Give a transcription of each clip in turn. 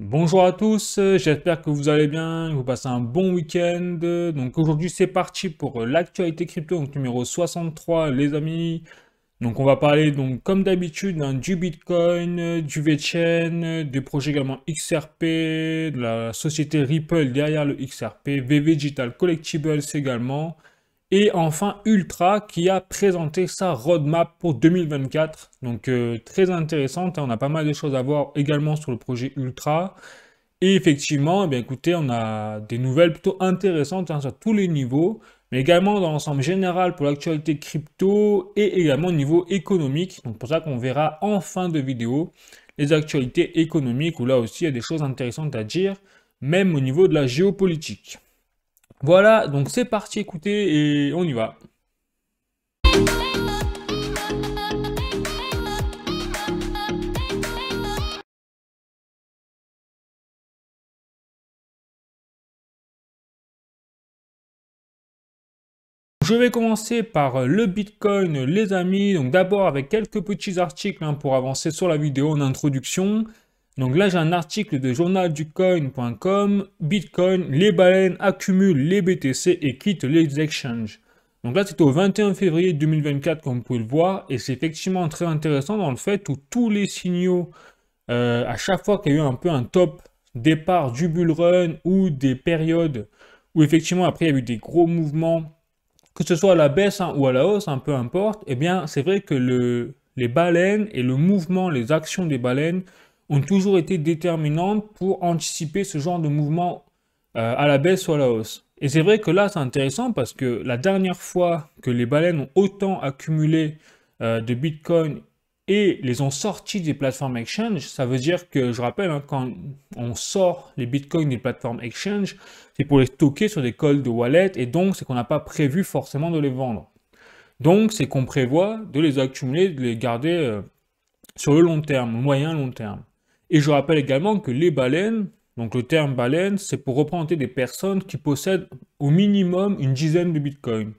Bonjour à tous, j'espère que vous allez bien, que vous passez un bon week-end. Donc aujourd'hui c'est parti pour l'actualité crypto, donc numéro 63 les amis. Donc on va parler donc comme d'habitude du Bitcoin, du VeChain, des projets également XRP, de la société Ripple derrière le XRP, VV Digital Collectibles également. Et enfin Ultra qui a présenté sa roadmap pour 2024. Donc très intéressante, hein. On a pas mal de choses à voir également sur le projet Ultra. Et effectivement, eh bien, écoutez, on a des nouvelles plutôt intéressantes, hein, sur tous les niveaux, mais également dans l'ensemble général pour l'actualité crypto et également au niveau économique. Donc pour ça qu'on verra en fin de vidéo les actualités économiques où là aussi il y a des choses intéressantes à dire, même au niveau de la géopolitique. Voilà, donc c'est parti, écoutez, et on y va. Je vais commencer par le Bitcoin, les amis. Donc d'abord avec quelques petits articles, hein, pour avancer sur la vidéo en introduction. Donc là j'ai un article de journalducoin.com. Bitcoin, les baleines accumulent les BTC et quittent les exchanges. Donc là c'était au 21 février 2024 comme vous pouvez le voir. Et c'est effectivement très intéressant dans le fait où tous les signaux, à chaque fois qu'il y a eu un peu un top départ du bull run ou des périodes où effectivement après il y a eu des gros mouvements, que ce soit à la baisse, hein, ou à la hausse, hein, peu importe, eh bien, c'est vrai que les baleines et le mouvement, les actions des baleines ont toujours été déterminantes pour anticiper ce genre de mouvement à la baisse ou à la hausse. Et c'est vrai que là, c'est intéressant parce que la dernière fois que les baleines ont autant accumulé de Bitcoin et les ont sortis des plateformes exchange, ça veut dire que, je rappelle, hein, quand on sort les Bitcoins des plateformes exchange, c'est pour les stocker sur des cold wallet et donc c'est qu'on n'a pas prévu forcément de les vendre. Donc c'est qu'on prévoit de les accumuler, de les garder sur le long terme, moyen long terme. Et je rappelle également que les baleines, donc le terme baleine, c'est pour représenter des personnes qui possèdent au minimum une dizaine de bitcoins.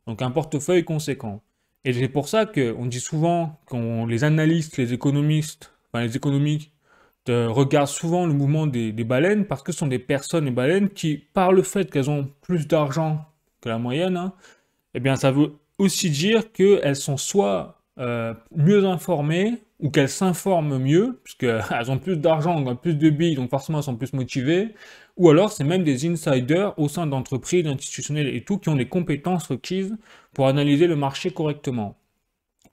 Donc un portefeuille conséquent. Et c'est pour ça qu'on dit souvent, qu'on les analystes, les économistes, enfin les économiques, regardent souvent le mouvement des baleines parce que ce sont des personnes, les baleines, qui, par le fait qu'elles ont plus d'argent que la moyenne, hein, eh bien, ça veut aussi dire qu'elles sont soit mieux informées ou qu'elles s'informent mieux, puisqu'elles ont plus d'argent, elles ont plus de billes, donc forcément elles sont plus motivées, ou alors c'est même des insiders au sein d'entreprises institutionnelles et tout qui ont les compétences requises pour analyser le marché correctement.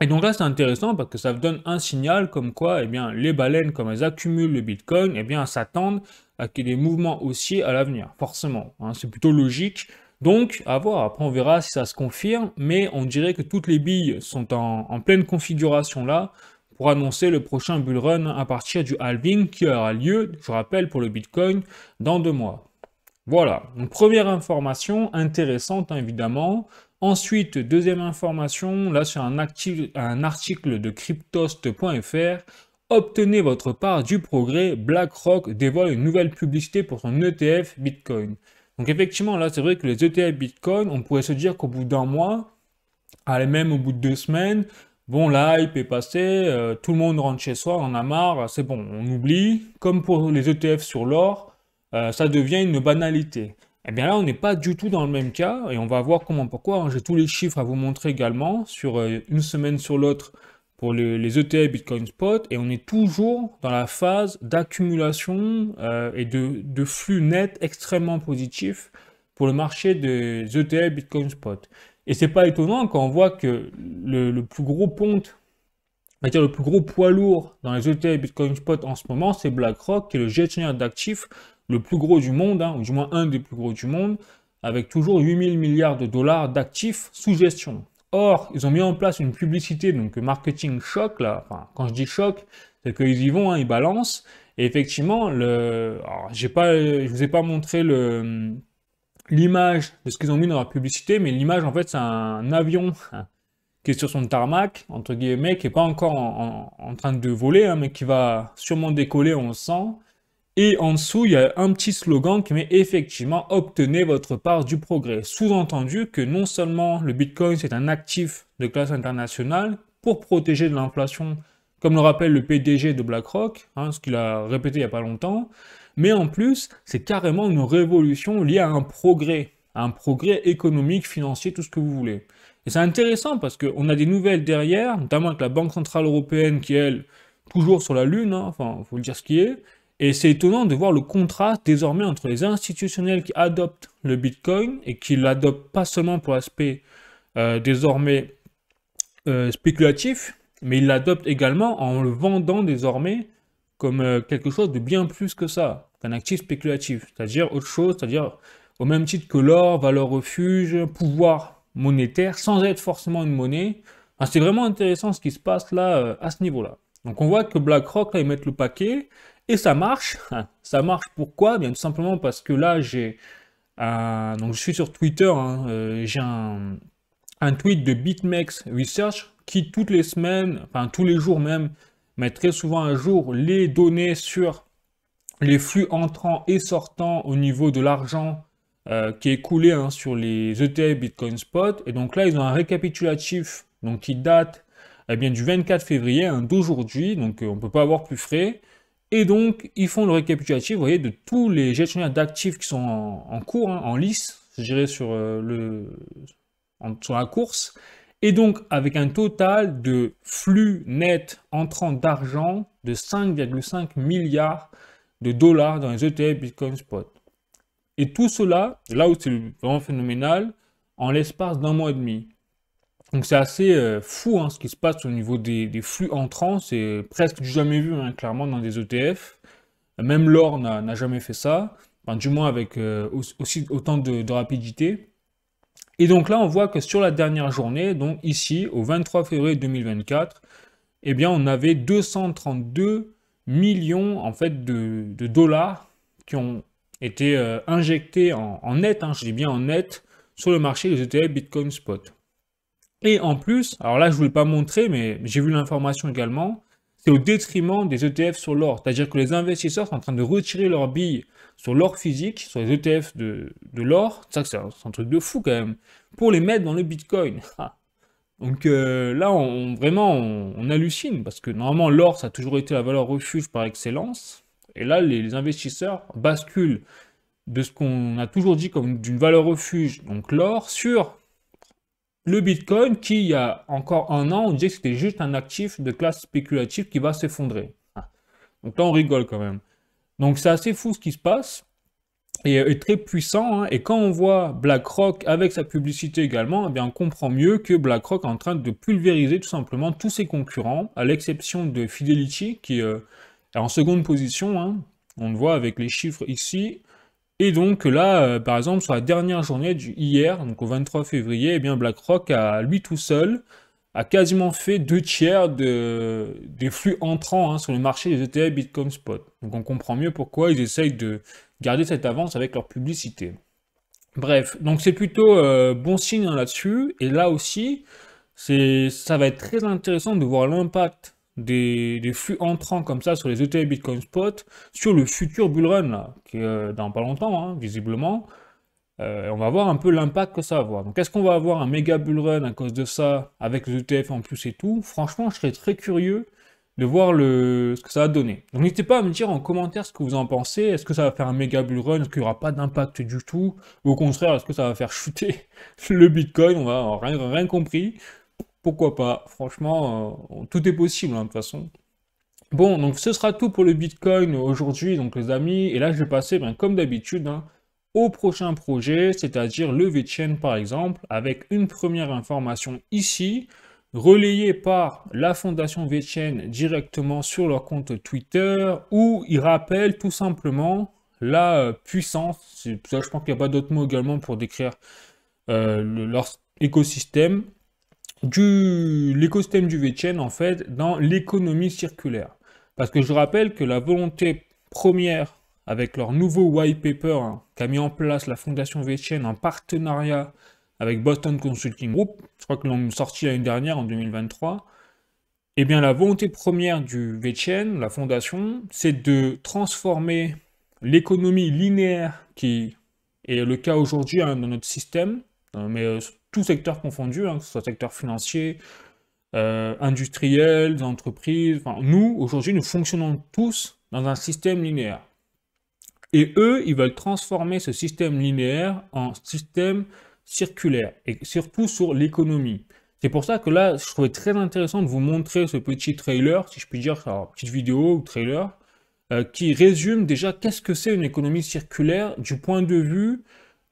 Et donc là, c'est intéressant parce que ça donne un signal comme quoi, eh bien, les baleines, comme elles accumulent le Bitcoin, eh bien, elles s'attendent à qu'il y ait des mouvements haussiers à l'avenir, forcément, hein, c'est plutôt logique. Donc, à voir. Après, on verra si ça se confirme, mais on dirait que toutes les billes sont en pleine configuration là pour annoncer le prochain bull run à partir du halving qui aura lieu, je rappelle, pour le Bitcoin dans 2 mois. Voilà, donc première information intéressante, hein, évidemment. Ensuite, deuxième information, là sur un article de cryptost.fr, obtenez votre part du progrès, BlackRock dévoile une nouvelle publicité pour son ETF Bitcoin. Donc effectivement, là c'est vrai que les ETF Bitcoin, on pourrait se dire qu'au bout d'un mois, allez même au bout de 2 semaines, bon, la hype est passée, tout le monde rentre chez soi, on en a marre, c'est bon, on oublie. Comme pour les ETF sur l'or, ça devient une banalité. Eh bien là, on n'est pas du tout dans le même cas, et on va voir comment, pourquoi, hein. J'ai tous les chiffres à vous montrer également, sur une semaine sur l'autre, pour les ETF Bitcoin Spot, et on est toujours dans la phase d'accumulation et de flux net extrêmement positif pour le marché des ETF Bitcoin Spot. Et c'est pas étonnant quand on voit que le plus gros ponte, on va dire le plus gros poids lourd dans les ETF Bitcoin Spot en ce moment, c'est BlackRock, qui est le gestionnaire d'actifs le plus gros du monde, hein, ou du moins un des plus gros du monde, avec toujours 8000 milliards de dollars d'actifs sous gestion. Or, ils ont mis en place une publicité, donc marketing choc, là, enfin, quand je dis choc, c'est qu'ils y vont, hein, ils balancent, et effectivement, je vous ai pas montré l'image de ce qu'ils ont mis dans la publicité, mais l'image, en fait, c'est un avion qui est sur son tarmac, entre guillemets, qui n'est pas encore en train de voler, hein, mais qui va sûrement décoller, on le sent. Et en dessous, il y a un petit slogan qui met effectivement obtenez votre part du progrès. Sous-entendu que non seulement le Bitcoin c'est un actif de classe internationale pour protéger de l'inflation comme le rappelle le PDG de BlackRock, hein, ce qu'il a répété il n'y a pas longtemps, mais en plus, c'est carrément une révolution liée à un progrès économique, financier, tout ce que vous voulez. Et c'est intéressant parce qu'on a des nouvelles derrière, notamment avec la Banque Centrale Européenne qui, elle, toujours sur la Lune, hein, enfin, il faut le dire ce qui est, et c'est étonnant de voir le contraste désormais entre les institutionnels qui adoptent le Bitcoin et qui l'adoptent pas seulement pour l'aspect désormais spéculatif, mais ils l'adoptent également en le vendant désormais comme quelque chose de bien plus que ça, qu'un actif spéculatif, c'est-à-dire autre chose, c'est-à-dire au même titre que l'or, valeur refuge, pouvoir monétaire, sans être forcément une monnaie. Enfin, c'est vraiment intéressant ce qui se passe là, à ce niveau-là. Donc on voit que BlackRock, là, ils mettent le paquet, et ça marche. Ça marche pourquoi? Bien tout simplement parce que là, donc je suis sur Twitter, hein, j'ai un tweet de BitMEX Research qui toutes les semaines, enfin tous les jours même, met très souvent à jour les données sur les flux entrants et sortants au niveau de l'argent qui est coulé, hein, sur les ETF Bitcoin Spot. Et donc là, ils ont un récapitulatif donc, qui date bien, du 24 février, hein, d'aujourd'hui, donc on ne peut pas avoir plus frais. Et donc, ils font le récapitulatif, vous voyez, de tous les gestionnaires d'actifs qui sont en cours, hein, en lice, je dirais, sur sur la course, et donc avec un total de flux net entrant d'argent de 5,5 milliards de dollars dans les ETF Bitcoin Spot. Et tout cela, là où c'est vraiment phénoménal, en l'espace d'un mois et demi. Donc c'est assez fou, hein, ce qui se passe au niveau des flux entrants, c'est presque du jamais vu, hein, clairement, dans des ETF. Même l'or n'a jamais fait ça, enfin, du moins avec aussi autant de rapidité. Et donc là, on voit que sur la dernière journée, donc ici, au 23 février 2024, eh bien, on avait 232 millions en fait, de dollars qui ont été injectés en net, hein, je dis bien en net, sur le marché des ETF Bitcoin Spot. Et en plus, alors là, je ne vous l'ai pas montré, mais j'ai vu l'information également, c'est au détriment des ETF sur l'or. C'est-à-dire que les investisseurs sont en train de retirer leurs billes sur l'or physique, sur les ETF de l'or. C'est un truc de fou quand même, pour les mettre dans le Bitcoin. Donc là, vraiment, on hallucine, parce que normalement, l'or, ça a toujours été la valeur refuge par excellence. Et là, les investisseurs basculent de ce qu'on a toujours dit comme d'une valeur refuge, donc l'or, sur le Bitcoin qui, il y a encore un an, on disait que c'était juste un actif de classe spéculative qui va s'effondrer. Donc là, on rigole quand même. Donc c'est assez fou ce qui se passe, et très puissant, hein. Et quand on voit BlackRock avec sa publicité également, eh bien on comprend mieux que BlackRock est en train de pulvériser tout simplement tous ses concurrents, à l'exception de Fidelity qui est en seconde position, hein. On le voit avec les chiffres ici. Et donc là, par exemple, sur la dernière journée hier, donc au 23 février, eh bien BlackRock, à lui tout seul, a quasiment fait 2 tiers des flux entrants, hein, sur le marché des ETF Bitcoin Spot. Donc on comprend mieux pourquoi ils essayent de garder cette avance avec leur publicité. Bref, donc c'est plutôt bon signe, hein, là-dessus. Et là aussi, ça va être très intéressant de voir l'impact des flux entrants comme ça sur les ETF Bitcoin Spot sur le futur bull run, là, qui est dans pas longtemps, hein, visiblement. On va voir un peu l'impact que ça va avoir. Donc est-ce qu'on va avoir un méga bull run à cause de ça, avec les ETF en plus et tout? Franchement, je serais très curieux de voir ce que ça va donner. Donc n'hésitez pas à me dire en commentaire ce que vous en pensez. Est-ce que ça va faire un méga bull run? Est-ce qu'il n'y aura pas d'impact du tout? Ou au contraire, est-ce que ça va faire chuter le Bitcoin? On va avoir rien compris. Pourquoi pas? Franchement, tout est possible, hein, de toute façon. Bon, donc ce sera tout pour le Bitcoin aujourd'hui, donc les amis. Et là, je vais passer, ben, comme d'habitude, hein, au prochain projet, c'est-à-dire le VeChain par exemple, avec une première information ici, relayée par la fondation VeChain directement sur leur compte Twitter, où ils rappellent tout simplement la puissance, ça, je pense qu'il n'y a pas d'autre mot également pour décrire leur écosystème, l'écosystème du VeChain en fait dans l'économie circulaire. Parce que je rappelle que la volonté première avec leur nouveau white paper, hein, qu'a mis en place la fondation VeChain en partenariat avec Boston Consulting Group, je crois que l'ont sorti l'année dernière en 2023, eh bien la volonté première du VeChain, la fondation, c'est de transformer l'économie linéaire qui est le cas aujourd'hui, hein, dans notre système, mais tout secteur confondu, hein, que ce soit secteur financier, industriels, des entreprises. Enfin, nous, aujourd'hui, nous fonctionnons tous dans un système linéaire. Et eux, ils veulent transformer ce système linéaire en système circulaire, et surtout sur l'économie. C'est pour ça que là, je trouvais très intéressant de vous montrer ce petit trailer, si je puis dire, alors, petite vidéo ou trailer, qui résume déjà qu'est-ce que c'est une économie circulaire du point de vue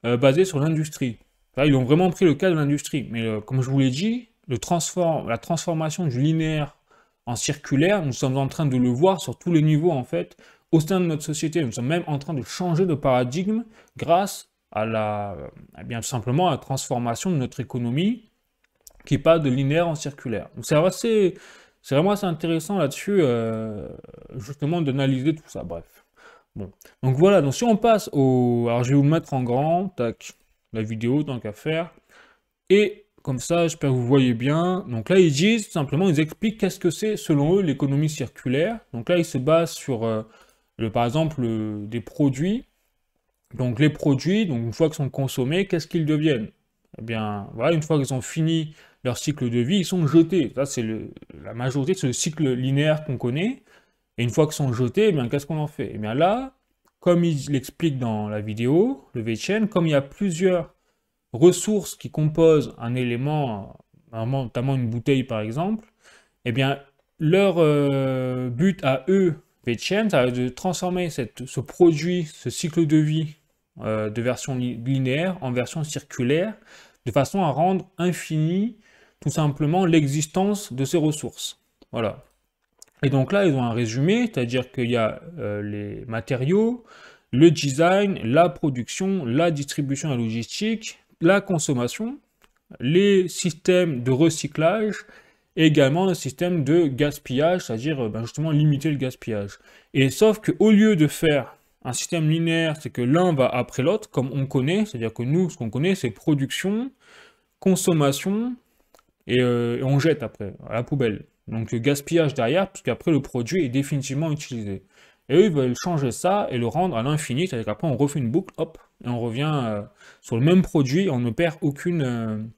basé sur l'industrie. Là, ils ont vraiment pris le cas de l'industrie, mais comme je vous l'ai dit, la transformation du linéaire en circulaire, nous sommes en train de le voir sur tous les niveaux en fait, au sein de notre société. Nous sommes même en train de changer de paradigme grâce à bien simplement à la transformation de notre économie qui passe de linéaire en circulaire. Donc c'est vraiment assez intéressant là-dessus, justement, d'analyser tout ça. Bref. Bon. Donc voilà, donc si on passe au... Alors je vais vous le mettre en grand, tac, la vidéo, tant qu'à faire. Et comme ça, j'espère que vous voyez bien. Donc là, ils disent, simplement, ils expliquent qu'est-ce que c'est, selon eux, l'économie circulaire. Donc là, ils se basent sur, par exemple, des produits. Donc les produits, donc une fois qu'ils sont consommés, qu'est-ce qu'ils deviennent? Eh bien, voilà, une fois qu'ils ont fini leur cycle de vie, ils sont jetés. Ça, c'est la majorité, c'est le cycle linéaire qu'on connaît. Et une fois qu'ils sont jetés, eh bien, qu'est-ce qu'on en fait? Eh bien là, comme il l'explique dans la vidéo, le VChain, comme il y a plusieurs ressources qui composent un élément, notamment une bouteille par exemple, eh bien, leur but à eux, VChain, ça va être de transformer ce produit, ce cycle de vie de version linéaire en version circulaire, de façon à rendre infini tout simplement l'existence de ces ressources. Voilà. Et donc là, ils ont un résumé, c'est-à-dire qu'il y a les matériaux, le design, la production, la distribution et la logistique, la consommation, les systèmes de recyclage et également un système de gaspillage, c'est-à-dire justement limiter le gaspillage. Et sauf qu'au lieu de faire un système linéaire, c'est que l'un va après l'autre, comme on connaît, c'est-à-dire que nous, ce qu'on connaît, c'est production, consommation, et on jette après, à la poubelle. Donc le gaspillage derrière, puisqu'après le produit est définitivement utilisé. Et eux, ils veulent changer ça et le rendre à l'infini, c'est-à-dire qu'après on refait une boucle, hop, et on revient sur le même produit, on ne perd aucune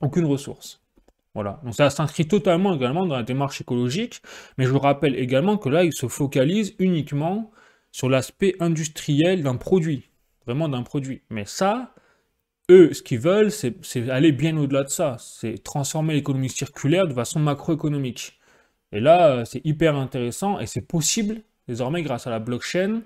ressource. Voilà, donc ça s'inscrit totalement également dans la démarche écologique, mais je vous rappelle également que là, ils se focalisent uniquement sur l'aspect industriel d'un produit, vraiment d'un produit. Mais ça, eux, ce qu'ils veulent, c'est aller bien au-delà de ça, c'est transformer l'économie circulaire de façon macroéconomique. Et là, c'est hyper intéressant et c'est possible désormais grâce à la blockchain,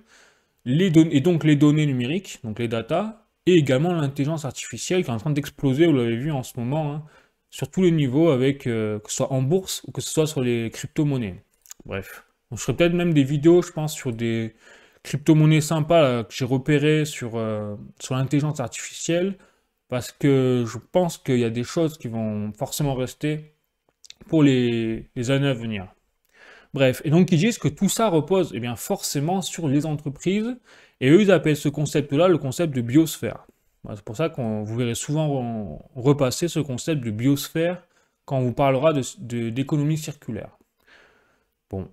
et donc les données numériques, donc les data, et également l'intelligence artificielle qui est en train d'exploser, vous l'avez vu en ce moment, hein, sur tous les niveaux, avec que ce soit en bourse ou que ce soit sur les crypto-monnaies. Bref. Donc, je ferai peut-être même des vidéos, je pense, sur des crypto-monnaies sympas là, que j'ai repérées sur l'intelligence artificielle, parce que je pense qu'il y a des choses qui vont forcément rester pour les années à venir. Bref, et donc ils disent que tout ça repose eh bien, forcément sur les entreprises, et eux ils appellent ce concept-là le concept de biosphère. Voilà, c'est pour ça qu'on vous verrez souvent repasser ce concept de biosphère quand on vous parlera d'économie circulaire. Bon,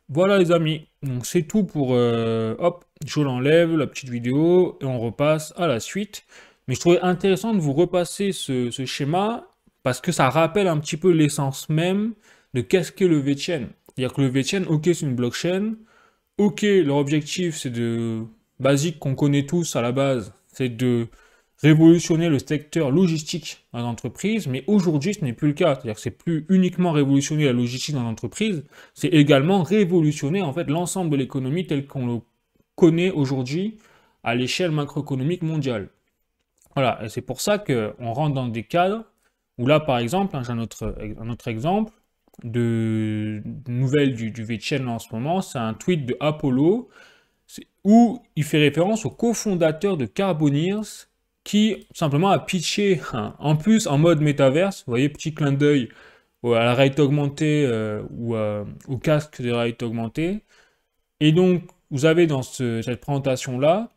voilà les amis, donc c'est tout pour, hop, je l'enlève, la petite vidéo, et on repasse à la suite. Mais je trouvais intéressant de vous repasser ce schéma, parce que ça rappelle un petit peu l'essence même de qu'est-ce qu'est le VChain. C'est-à-dire que le VChain, ok, c'est une blockchain, ok, leur objectif, c'est basique qu'on connaît tous à la base, c'est de révolutionner le secteur logistique dans l'entreprise, mais aujourd'hui, ce n'est plus le cas. C'est-à-dire que c'est plus uniquement révolutionner la logistique dans l'entreprise, c'est également révolutionner en fait l'ensemble de l'économie telle qu'on le connaît aujourd'hui à l'échelle macroéconomique mondiale. Voilà, et c'est pour ça qu'on rentre dans des cadres où là, par exemple, hein, j'ai un autre exemple de nouvelle du VChain en ce moment, c'est un tweet de Apollo où il fait référence au cofondateur de Carboneers qui simplement a pitché, en plus en mode métaverse, vous voyez, petit clin d'œil à la réalité augmentée ou au casque de réalité augmentée. Et donc, vous avez dans cette présentation-là,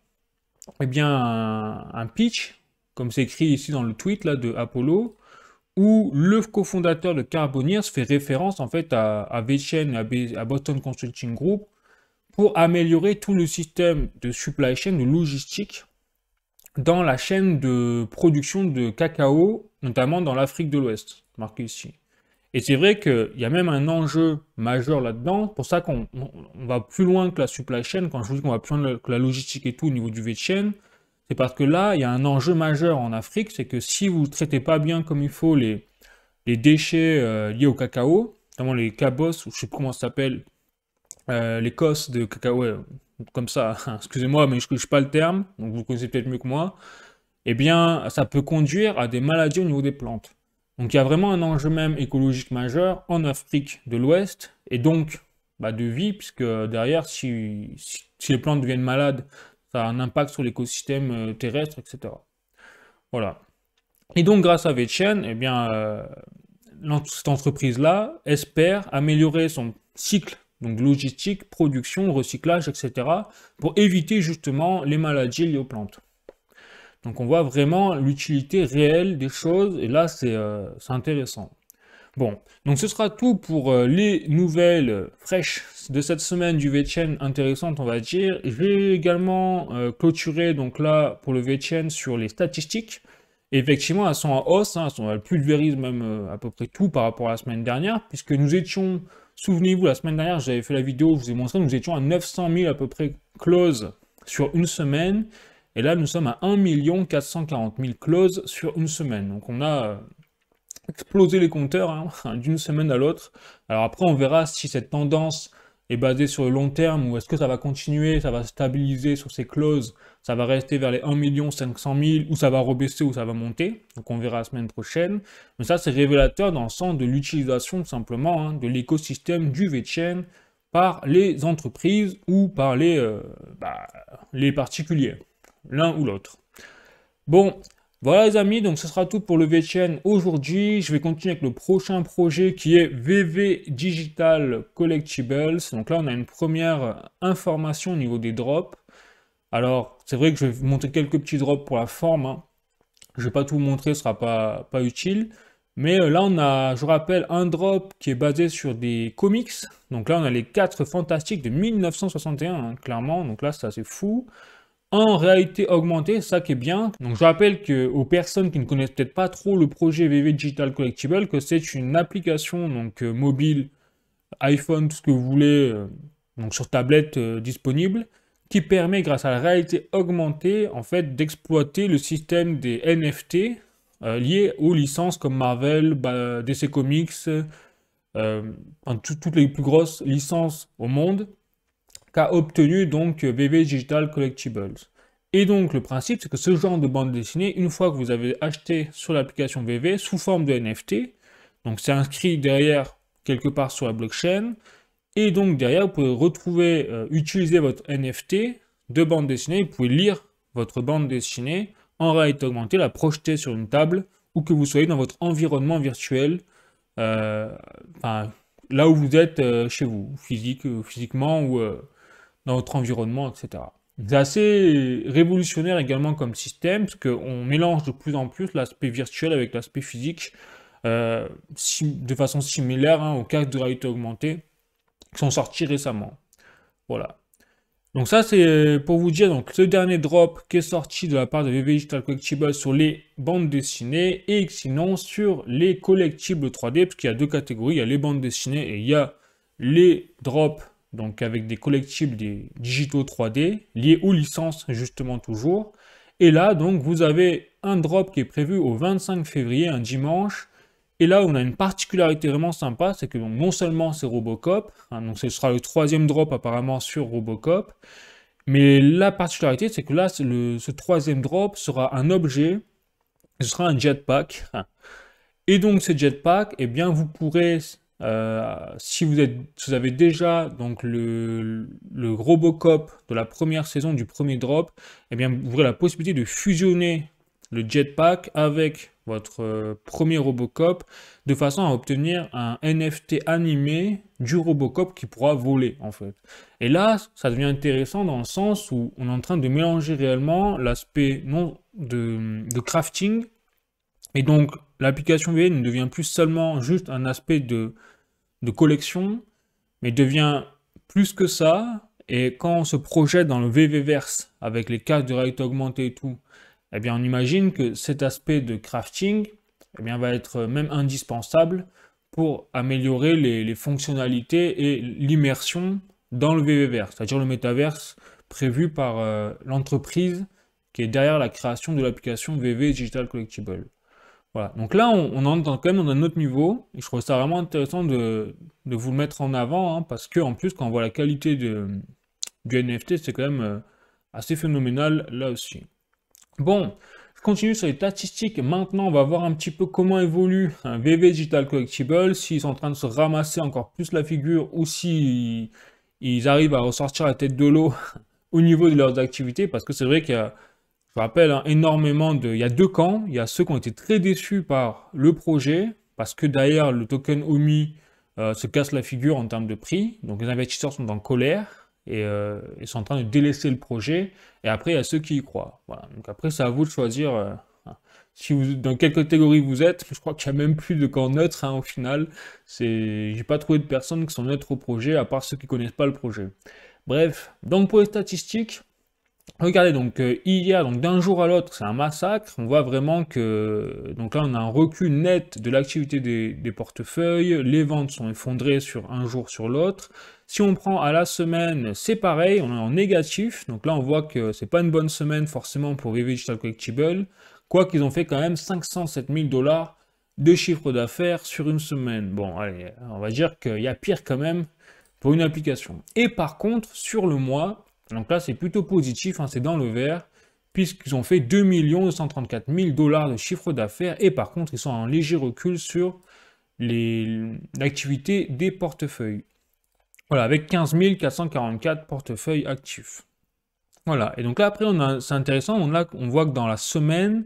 eh bien, un pitch, comme c'est écrit ici dans le tweet là, de Apollo, où le cofondateur de Carboneers fait référence en fait à VChain, à Boston Consulting Group, pour améliorer tout le système de supply chain, de logistique, dans la chaîne de production de cacao, notamment dans l'Afrique de l'Ouest, marqué ici. Et c'est vrai qu'il y a même un enjeu majeur là-dedans, pour ça qu'on va plus loin que la supply chain, quand je vous dis qu'on va plus loin que la logistique et tout au niveau du V-chain, c'est parce que là, il y a un enjeu majeur en Afrique, c'est que si vous ne traitez pas bien comme il faut les déchets liés au cacao, notamment les cabos, ou je sais plus comment ça s'appelle, les cosses de cacao, ouais, comme ça, excusez-moi, mais je ne connais pas le terme, donc vous connaissez peut-être mieux que moi, eh bien, ça peut conduire à des maladies au niveau des plantes. Donc il y a vraiment un enjeu même écologique majeur en Afrique de l'Ouest, et donc bah, de vie, puisque derrière, si les plantes deviennent malades, ça a un impact sur l'écosystème terrestre, etc. Voilà. Et donc grâce à VeChain, eh bien, cette entreprise-là espère améliorer son cycle donc logistique, production, recyclage, etc., pour éviter justement les maladies liées aux plantes. Donc on voit vraiment l'utilité réelle des choses, et là c'est intéressant. Bon, donc ce sera tout pour les nouvelles fraîches de cette semaine du VeChain intéressantes, on va dire. Je vais également clôturer donc là pour le VeChain sur les statistiques. Et effectivement, elles sont en hausse, hein, elles pulvérisent même à peu près tout par rapport à la semaine dernière, puisque nous étions, souvenez-vous, la semaine dernière, j'avais fait la vidéo, je vous ai montré, nous étions à 900 000 à peu près closes sur une semaine. Et là, nous sommes à 1 440 000 closes sur une semaine. Donc on a explosé les compteurs hein, d'une semaine à l'autre. Alors après, on verra si cette tendance est basée sur le long terme ou est-ce que ça va continuer, ça va stabiliser sur ces closes, ça va rester vers les 1 500 000 ou ça va rebaisser ou ça va monter. Donc on verra la semaine prochaine. Mais ça, c'est révélateur dans le sens de l'utilisation tout simplement hein, de l'écosystème du VeChain par les entreprises ou par les particuliers, l'un ou l'autre. Bon, voilà les amis, donc ce sera tout pour le VeChain aujourd'hui. Je vais continuer avec le prochain projet qui est VV Digital Collectibles. Donc là, on a une première information au niveau des drops. Alors, c'est vrai que je vais vous montrer quelques petits drops pour la forme. Hein. Je ne vais pas tout vous montrer, ce ne sera pas utile. Mais là, on a, je rappelle, un drop qui est basé sur des comics. Donc là, on a les 4 fantastiques de 1961, hein, clairement. Donc là, c'est assez fou. En réalité augmentée, ça qui est bien. Donc je rappelle aux personnes qui ne connaissent peut-être pas trop le projet VV Digital Collectible, que c'est une application donc mobile, iPhone, tout ce que vous voulez, donc sur tablette disponible, qui permet grâce à la réalité augmentée en fait d'exploiter le système des NFT liés aux licences comme Marvel, DC Comics, toutes les plus grosses licences au monde qu'a obtenu donc VV Digital Collectibles. Et donc le principe, c'est que ce genre de bande dessinée, une fois que vous avez acheté sur l'application VV sous forme de NFT, donc c'est inscrit derrière quelque part sur la blockchain, et donc derrière vous pouvez retrouver, utiliser votre NFT de bande dessinée, vous pouvez lire votre bande dessinée en réalité augmentée, la projeter sur une table, ou que vous soyez dans votre environnement virtuel, là où vous êtes chez vous, physiquement ou dans votre environnement, etc. C'est assez révolutionnaire également comme système, parce qu'on mélange de plus en plus l'aspect virtuel avec l'aspect physique, de façon similaire hein, aux cartes de réalité augmentée qui sont sorties récemment. Voilà. Donc ça c'est pour vous dire, donc ce dernier drop qui est sorti de la part de VV Digital Collectibles sur les bandes dessinées, et sinon sur les collectibles 3D, parce qu'il y a deux catégories, il y a les bandes dessinées et il y a les drops, donc avec des collectibles des digitaux 3D, liés aux licences justement toujours. Et là donc vous avez un drop qui est prévu au 25 février, un dimanche. Et là, on a une particularité vraiment sympa, c'est que donc, non seulement c'est Robocop, hein, donc ce sera le 3e drop apparemment sur Robocop, mais la particularité, c'est que là, ce 3e drop sera un objet, ce sera un jetpack. Et donc, ce jetpack, eh bien, vous pourrez, si vous avez déjà donc le Robocop de la première saison du premier drop, eh bien, vous aurez la possibilité de fusionner le jetpack avec votre premier Robocop, de façon à obtenir un NFT animé du Robocop qui pourra voler, en fait. Et là, ça devient intéressant dans le sens où on est en train de mélanger réellement l'aspect de crafting, et donc l'application VV ne devient plus seulement juste un aspect de collection, mais devient plus que ça, et quand on se projette dans le VV-verse, avec les cartes de réalité augmentée et tout, eh bien, on imagine que cet aspect de crafting eh bien, va être même indispensable pour améliorer les fonctionnalités et l'immersion dans le VVverse, c'est-à-dire le métaverse prévu par l'entreprise qui est derrière la création de l'application VV Digital Collectible. Voilà, donc là on entre quand même dans un autre niveau, et je trouve ça vraiment intéressant de vous le mettre en avant, hein, parce que en plus quand on voit la qualité du NFT, c'est quand même assez phénoménal là aussi. Bon, je continue sur les statistiques. Maintenant, on va voir un petit peu comment évolue un VV Digital Collectible, s'ils sont en train de se ramasser encore plus la figure ou si ils arrivent à ressortir la tête de l'eau au niveau de leurs activités, parce que c'est vrai qu'il y a, je rappelle, hein, énormément de... Il y a deux camps. Il y a ceux qui ont été très déçus par le projet, parce que derrière, le token OMI se casse la figure en termes de prix. Donc les investisseurs sont en colère et ils sont en train de délaisser le projet. Et après, il y a ceux qui y croient. Voilà. Donc après, c'est à vous de choisir si vous, dans quelle catégorie vous êtes. Je crois qu'il n'y a même plus de camp neutre hein, au final. J'ai pas trouvé de personnes qui sont neutres au projet, à part ceux qui connaissent pas le projet. Bref, donc pour les statistiques, regardez, donc hier, donc d'un jour à l'autre, c'est un massacre. On voit vraiment que, donc là, on a un recul net de l'activité des portefeuilles. Les ventes sont effondrées sur un jour sur l'autre. Si on prend à la semaine, c'est pareil, on est en négatif. Donc là, on voit que c'est pas une bonne semaine forcément pour VV Digital Collectible. Quoiqu'ils ont fait quand même 507 000 $ de chiffre d'affaires sur une semaine. Bon, allez, on va dire qu'il y a pire quand même pour une application. Et par contre, sur le mois, donc là c'est plutôt positif, hein, c'est dans le vert, puisqu'ils ont fait 2 234 000 $ de chiffre d'affaires, et par contre ils sont en léger recul sur l'activité des portefeuilles. Voilà, avec 15 444 portefeuilles actifs. Voilà, et donc là après c'est intéressant, on voit que dans la semaine,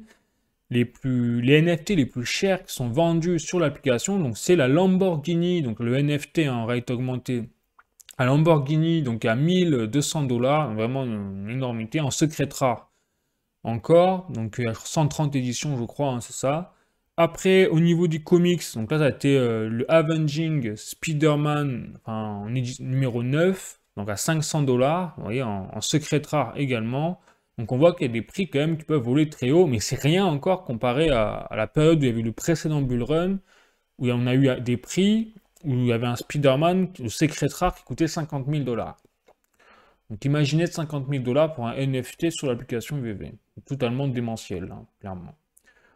les NFT les plus chers qui sont vendus sur l'application, donc c'est la Lamborghini, donc le NFT en réalité augmentée, à Lamborghini, donc à 1200 $, vraiment une énormité, en secret rare encore, donc 130 éditions je crois, hein, c'est ça. Après, au niveau du comics, donc là ça a été le Avenging Spider-Man, enfin, numéro 9, donc à 500 $, vous voyez, en secret rare également. Donc on voit qu'il y a des prix quand même qui peuvent voler très haut, mais c'est rien encore comparé à la période où il y avait le précédent bull run, où on a eu des prix où il y avait un Spider-Man, le secret rare, qui coûtait 50 000 $. Donc imaginez 50 000 $ pour un NFT sur l'application VV. Totalement démentiel, hein, clairement.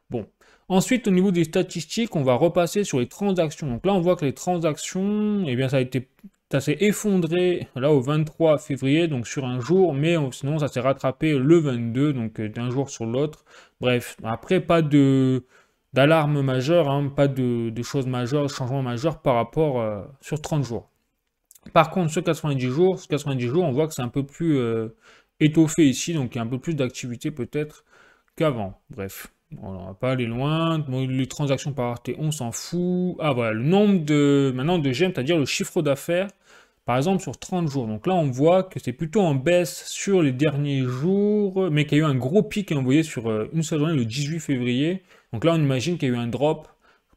Bon. Ensuite, au niveau des statistiques, on va repasser sur les transactions. Donc là, on voit que les transactions, eh bien, ça s'est effondré là au 23 février, donc sur un jour, mais sinon ça s'est rattrapé le 22, donc d'un jour sur l'autre. Bref, après, pas d'alarme majeure, hein, pas de choses majeures, de changements majeurs par rapport sur 30 jours. Par contre, sur 90 jours, on voit que c'est un peu plus étoffé ici, donc il y a un peu plus d'activité peut-être qu'avant. Bref, on va pas aller loin. Les transactions par RT, on s'en fout. Ah voilà, le nombre de gemmes, c'est-à-dire le chiffre d'affaires, par exemple sur 30 jours. Donc là, on voit que c'est plutôt en baisse sur les derniers jours, mais qu'il y a eu un gros pic envoyé sur une seule journée, le 18 février. Donc là, on imagine qu'il y a eu un drop.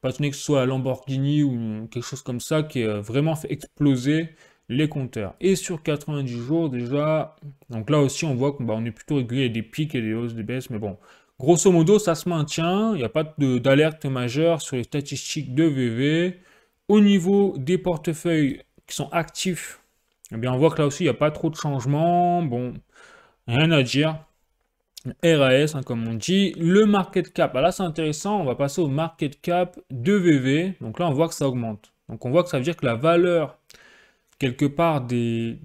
Pas étonné que ce soit la Lamborghini ou quelque chose comme ça qui a vraiment fait exploser les compteurs. Et sur 90 jours déjà, donc là aussi on voit qu'on est plutôt régulier, il y a des pics et des hausses, des baisses, mais bon, grosso modo ça se maintient, il n'y a pas d'alerte majeure sur les statistiques de VV. Au niveau des portefeuilles qui sont actifs, eh bien on voit que là aussi il n'y a pas trop de changements, bon, rien à dire. RAS, hein, comme on dit. Le market cap, là c'est intéressant, on va passer au market cap de VV. Donc là on voit que ça augmente. Donc on voit que ça veut dire que la valeur, quelque part, des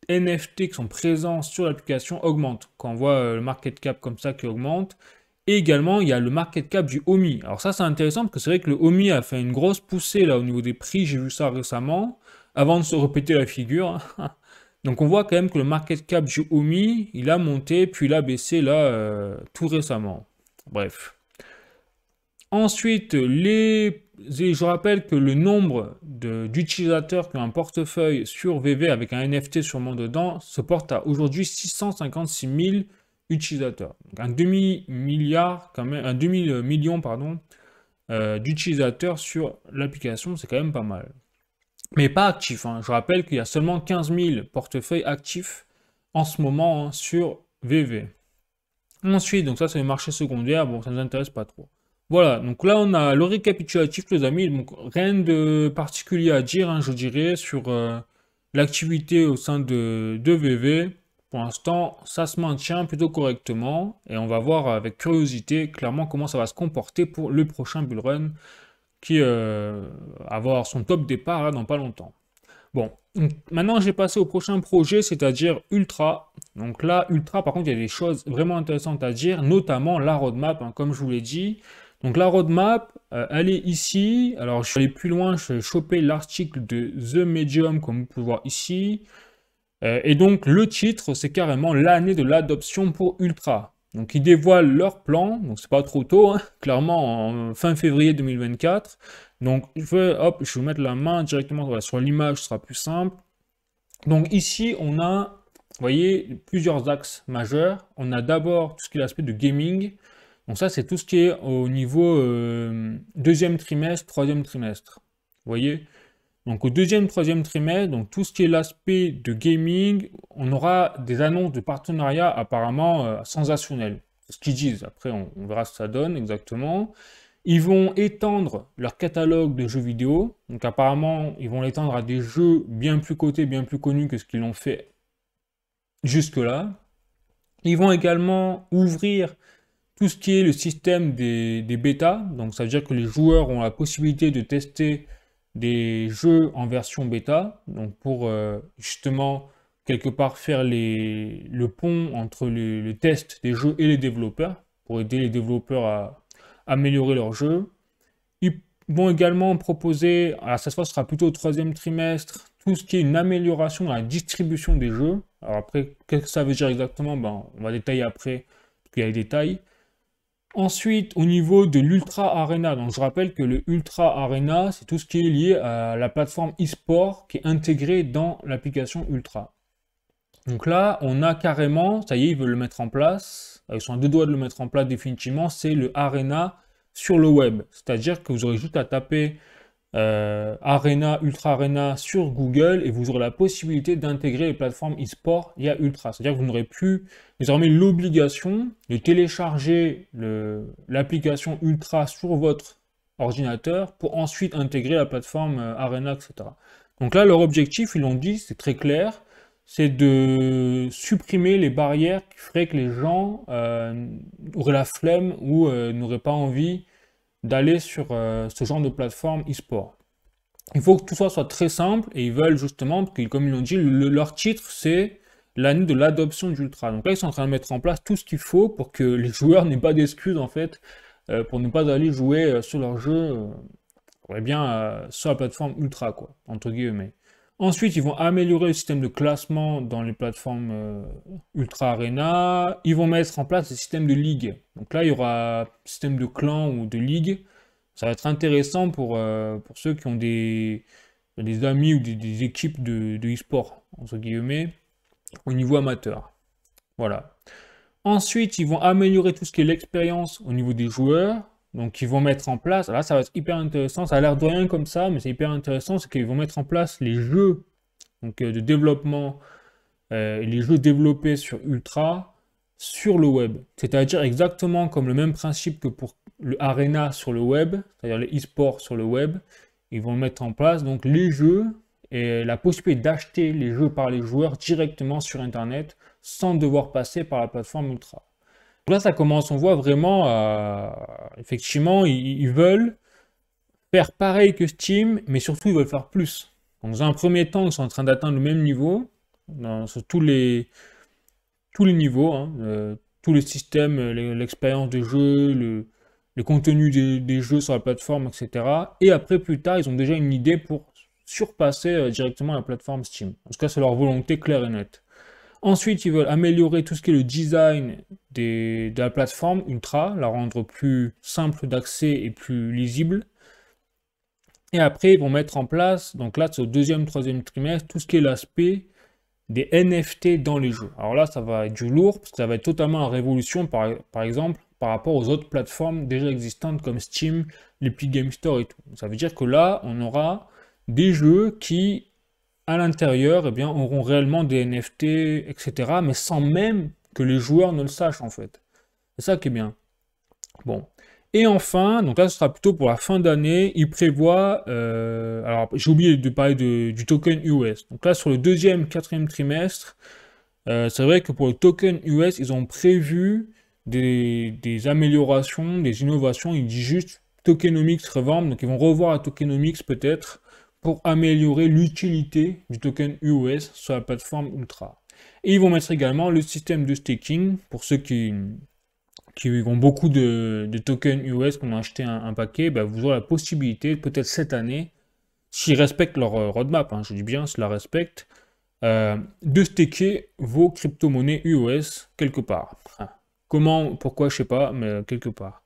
NFT qui sont présents sur l'application augmente. Quand on voit le market cap comme ça qui augmente. Et également, il y a le market cap du OMI. Alors ça c'est intéressant parce que c'est vrai que le OMI a fait une grosse poussée là au niveau des prix, j'ai vu ça récemment, avant de se répéter la figure. Donc on voit quand même que le market cap du OMI, il a monté, puis il a baissé là tout récemment. Bref. Ensuite, je rappelle que le nombre d'utilisateurs qui ont un portefeuille sur VV avec un NFT sûrement dedans se porte à aujourd'hui 656 000 utilisateurs. Donc un demi-milliard, quand même, un demi-million, pardon, d'utilisateurs sur l'application, c'est quand même pas mal. Mais pas actif, hein. Je rappelle qu'il y a seulement 15 000 portefeuilles actifs en ce moment hein, sur VV. Ensuite, donc ça c'est le marché secondaire, bon ça ne nous intéresse pas trop. Voilà, donc là on a le récapitulatif les amis, donc rien de particulier à dire, hein, je dirais, sur l'activité au sein de VV. Pour l'instant, ça se maintient plutôt correctement et on va voir avec curiosité clairement comment ça va se comporter pour le prochain bull run qui va avoir son top départ là, dans pas longtemps. Bon, donc, maintenant j'ai passé au prochain projet, c'est-à-dire Ultra. Donc là, Ultra, par contre, il y a des choses vraiment intéressantes à dire, notamment la roadmap, hein, comme je vous l'ai dit. Donc la roadmap, elle est ici. Alors je suis allé plus loin, je vais choper l'article de The Medium, comme vous pouvez voir ici. Et donc le titre, c'est carrément l'année de l'adoption pour Ultra. Donc ils dévoilent leur plan, donc c'est pas trop tôt, hein, clairement en fin février 2024. Donc hop, je vais vous mettre la main directement voilà, sur l'image, ce sera plus simple. Donc ici, on a, vous voyez, plusieurs axes majeurs. On a d'abord tout ce qui est l'aspect de gaming. Donc ça, c'est tout ce qui est au niveau deuxième trimestre, troisième trimestre. Vous voyez? Donc au deuxième, troisième trimestre, donc tout ce qui est l'aspect de gaming, on aura des annonces de partenariat apparemment sensationnelles. C'est ce qu'ils disent. Après, on verra ce que ça donne exactement. Ils vont étendre leur catalogue de jeux vidéo. Donc apparemment, ils vont l'étendre à des jeux bien plus cotés, bien plus connus que ce qu'ils l'ont fait jusque-là. Ils vont également ouvrir tout ce qui est le système des bêtas. Donc ça veut dire que les joueurs ont la possibilité de tester des jeux en version bêta. Donc pour justement quelque part faire le pont entre le test des jeux et les développeurs, pour aider les développeurs à améliorer leur jeu. Ils vont également proposer, alors cette fois ce sera plutôt au troisième trimestre, tout ce qui est une amélioration dans la distribution des jeux. Alors après, qu'est-ce que ça veut dire exactement? Ben, on va détailler après, parce qu'il y a les détails. Ensuite, au niveau de l'Ultra Arena, donc je rappelle que le Ultra Arena, c'est tout ce qui est lié à la plateforme eSport qui est intégrée dans l'application Ultra. Donc là, on a carrément, ça y est, ils veulent le mettre en place, ils sont à deux doigts de le mettre en place définitivement, c'est le Arena sur le web. C'est-à-dire que vous aurez juste à taper Arena, Ultra Arena sur Google et vous aurez la possibilité d'intégrer les plateformes e-sport via Ultra. C'est-à-dire que vous n'aurez plus désormais l'obligation de télécharger l'application Ultra sur votre ordinateur pour ensuite intégrer la plateforme Arena, etc. Donc là, leur objectif, ils l'ont dit, c'est très clair, c'est de supprimer les barrières qui feraient que les gens auraient la flemme ou n'auraient pas envie d'aller sur ce genre de plateforme e-sport. Il faut que tout ça soit très simple et ils veulent justement, parce que comme ils l'ont dit, leur titre c'est l'année de l'adoption d'Ultra. Donc là ils sont en train de mettre en place tout ce qu'il faut pour que les joueurs n'aient pas d'excuses en fait pour ne pas aller jouer sur leur jeu sur la plateforme Ultra quoi, entre guillemets. Ensuite, ils vont améliorer le système de classement dans les plateformes Ultra Arena. Ils vont mettre en place des systèmes de ligue. Donc là, il y aura un système de clan ou de ligue. Ça va être intéressant pour ceux qui ont des amis ou des équipes de e-sport, entre guillemets, au niveau amateur. Voilà. Ensuite, ils vont améliorer tout ce qui est l'expérience au niveau des joueurs. Donc, ils vont mettre en place, là, ça va être hyper intéressant. Ça a l'air de rien comme ça, mais c'est hyper intéressant. C'est qu'ils vont mettre en place les jeux donc, de développement, les jeux développés sur Ultra, sur le web. C'est-à-dire exactement comme le même principe que pour le Arena sur le web, c'est-à-dire les e-sports sur le web. Ils vont mettre en place donc les jeux et la possibilité d'acheter les jeux par les joueurs directement sur Internet sans devoir passer par la plateforme Ultra. Donc là, ça commence, on voit vraiment, effectivement, ils veulent faire pareil que Steam, mais surtout, ils veulent faire plus. Donc, dans un premier temps, ils sont en train d'atteindre le même niveau, sur tous les niveaux, hein, tous les systèmes, l'expérience de jeu, le contenu des jeux sur la plateforme, etc. Et après, plus tard, ils ont déjà une idée pour surpasser directement la plateforme Steam. En tout cas, c'est leur volonté claire et nette. Ensuite, ils veulent améliorer tout ce qui est le design de la plateforme Ultra, la rendre plus simple d'accès et plus lisible. Et après, ils vont mettre en place, donc là, c'est au deuxième, troisième trimestre, tout ce qui est l'aspect des NFT dans les jeux. Alors là, ça va être du lourd, parce que ça va être totalement la révolution, par exemple, par rapport aux autres plateformes déjà existantes comme Steam, l'Epic Game Store et tout. Ça veut dire que là, on aura des jeux qui à l'intérieur, eh bien, auront réellement des NFT, etc., mais sans même que les joueurs ne le sachent, en fait. C'est ça qui est bien. Bon. Et enfin, donc là ce sera plutôt pour la fin d'année, ils prévoient, alors j'ai oublié de parler du token US. Donc là sur le deuxième, quatrième trimestre, c'est vrai que pour le token US, ils ont prévu des améliorations, des innovations. Ils disent juste tokenomics revamp, donc ils vont revoir la tokenomics peut-être pour améliorer l'utilité du token US sur la plateforme Ultra. Et ils vont mettre également le système de staking pour ceux qui ont beaucoup de tokens US, qui ont acheté un paquet, bah, vous aurez la possibilité, peut-être cette année, s'ils respectent leur roadmap, hein, je dis bien, s'ils la respectent, de staker vos crypto-monnaies US quelque part. Comment, pourquoi, je sais pas, mais quelque part.